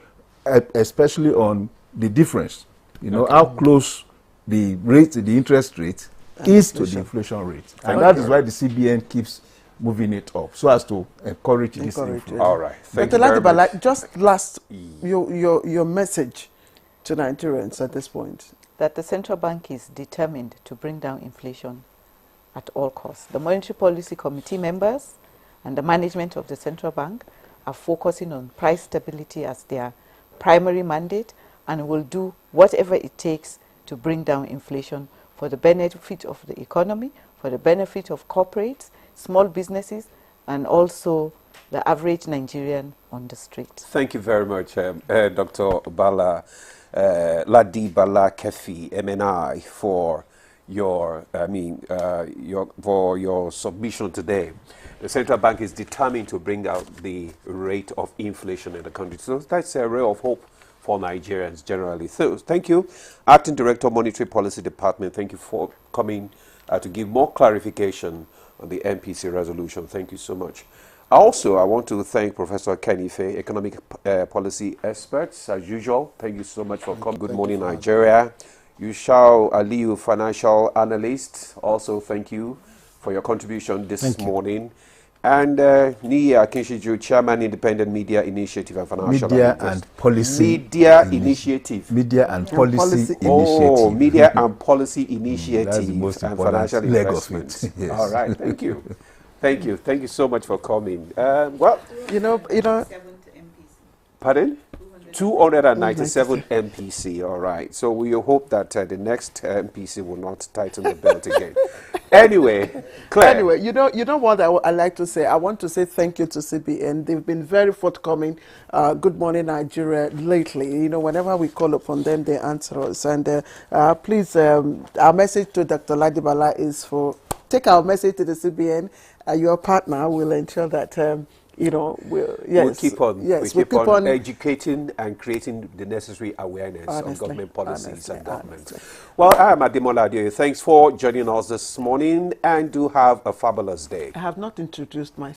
especially on the difference, how close the rate, the interest rate is to the inflation rate, and that is why the CBN keeps moving it up so as to encourage this inflow. All right, thank you very much. much. Just last, your message to Nigerians at this point. That the central bank is determined to bring down inflation at all costs. The Monetary Policy Committee members and the management of the central bank are focusing on price stability as their primary mandate and will do whatever it takes to bring down inflation for the benefit of the economy, for the benefit of corporates, small businesses, and also the average Nigerian on the street. Thank you very much, Dr. Bala, Ladi Bala Kefi, MNI, for your submission today. The central bank is determined to bring down the rate of inflation in the country. So that's a ray of hope for Nigerians generally. So thank you, Acting Director, Monetary Policy Department. Thank you for coming to give more clarification on the MPC resolution. Thank you so much. Also, I want to thank Professor Kenny Faye, economic policy experts, as usual. Thank you so much for coming. Good morning, Nigeria. Yushao Aliyu, financial analyst. Also, thank you for your contribution this morning. And Niya Kinshiju, Chairman, Independent Media Initiative and Financial Media and Policy Media Initiative. Media and Policy Initiative. Oh, Media and Policy Initiative that's the most and important Financial leg Investments. of it. Yes. All right, thank you. Thank you. Thank you so much for coming. Well, you know. Pardon? 297 MPC, all right. So we hope that the next MPC will not tighten the belt again. Anyway, Claire. Anyway, you know what I like to say? I want to say thank you to CBN. They've been very forthcoming. Good Morning Nigeria lately. You know, whenever we call upon them, they answer us. And please, our message to Dr. Ladibala is take our message to the CBN. Your partner will ensure that we'll keep on educating and creating the necessary awareness on government policies and government. Well, I am Ademola Adeoye. Thanks for joining us this morning, and do have a fabulous day. I have not introduced myself.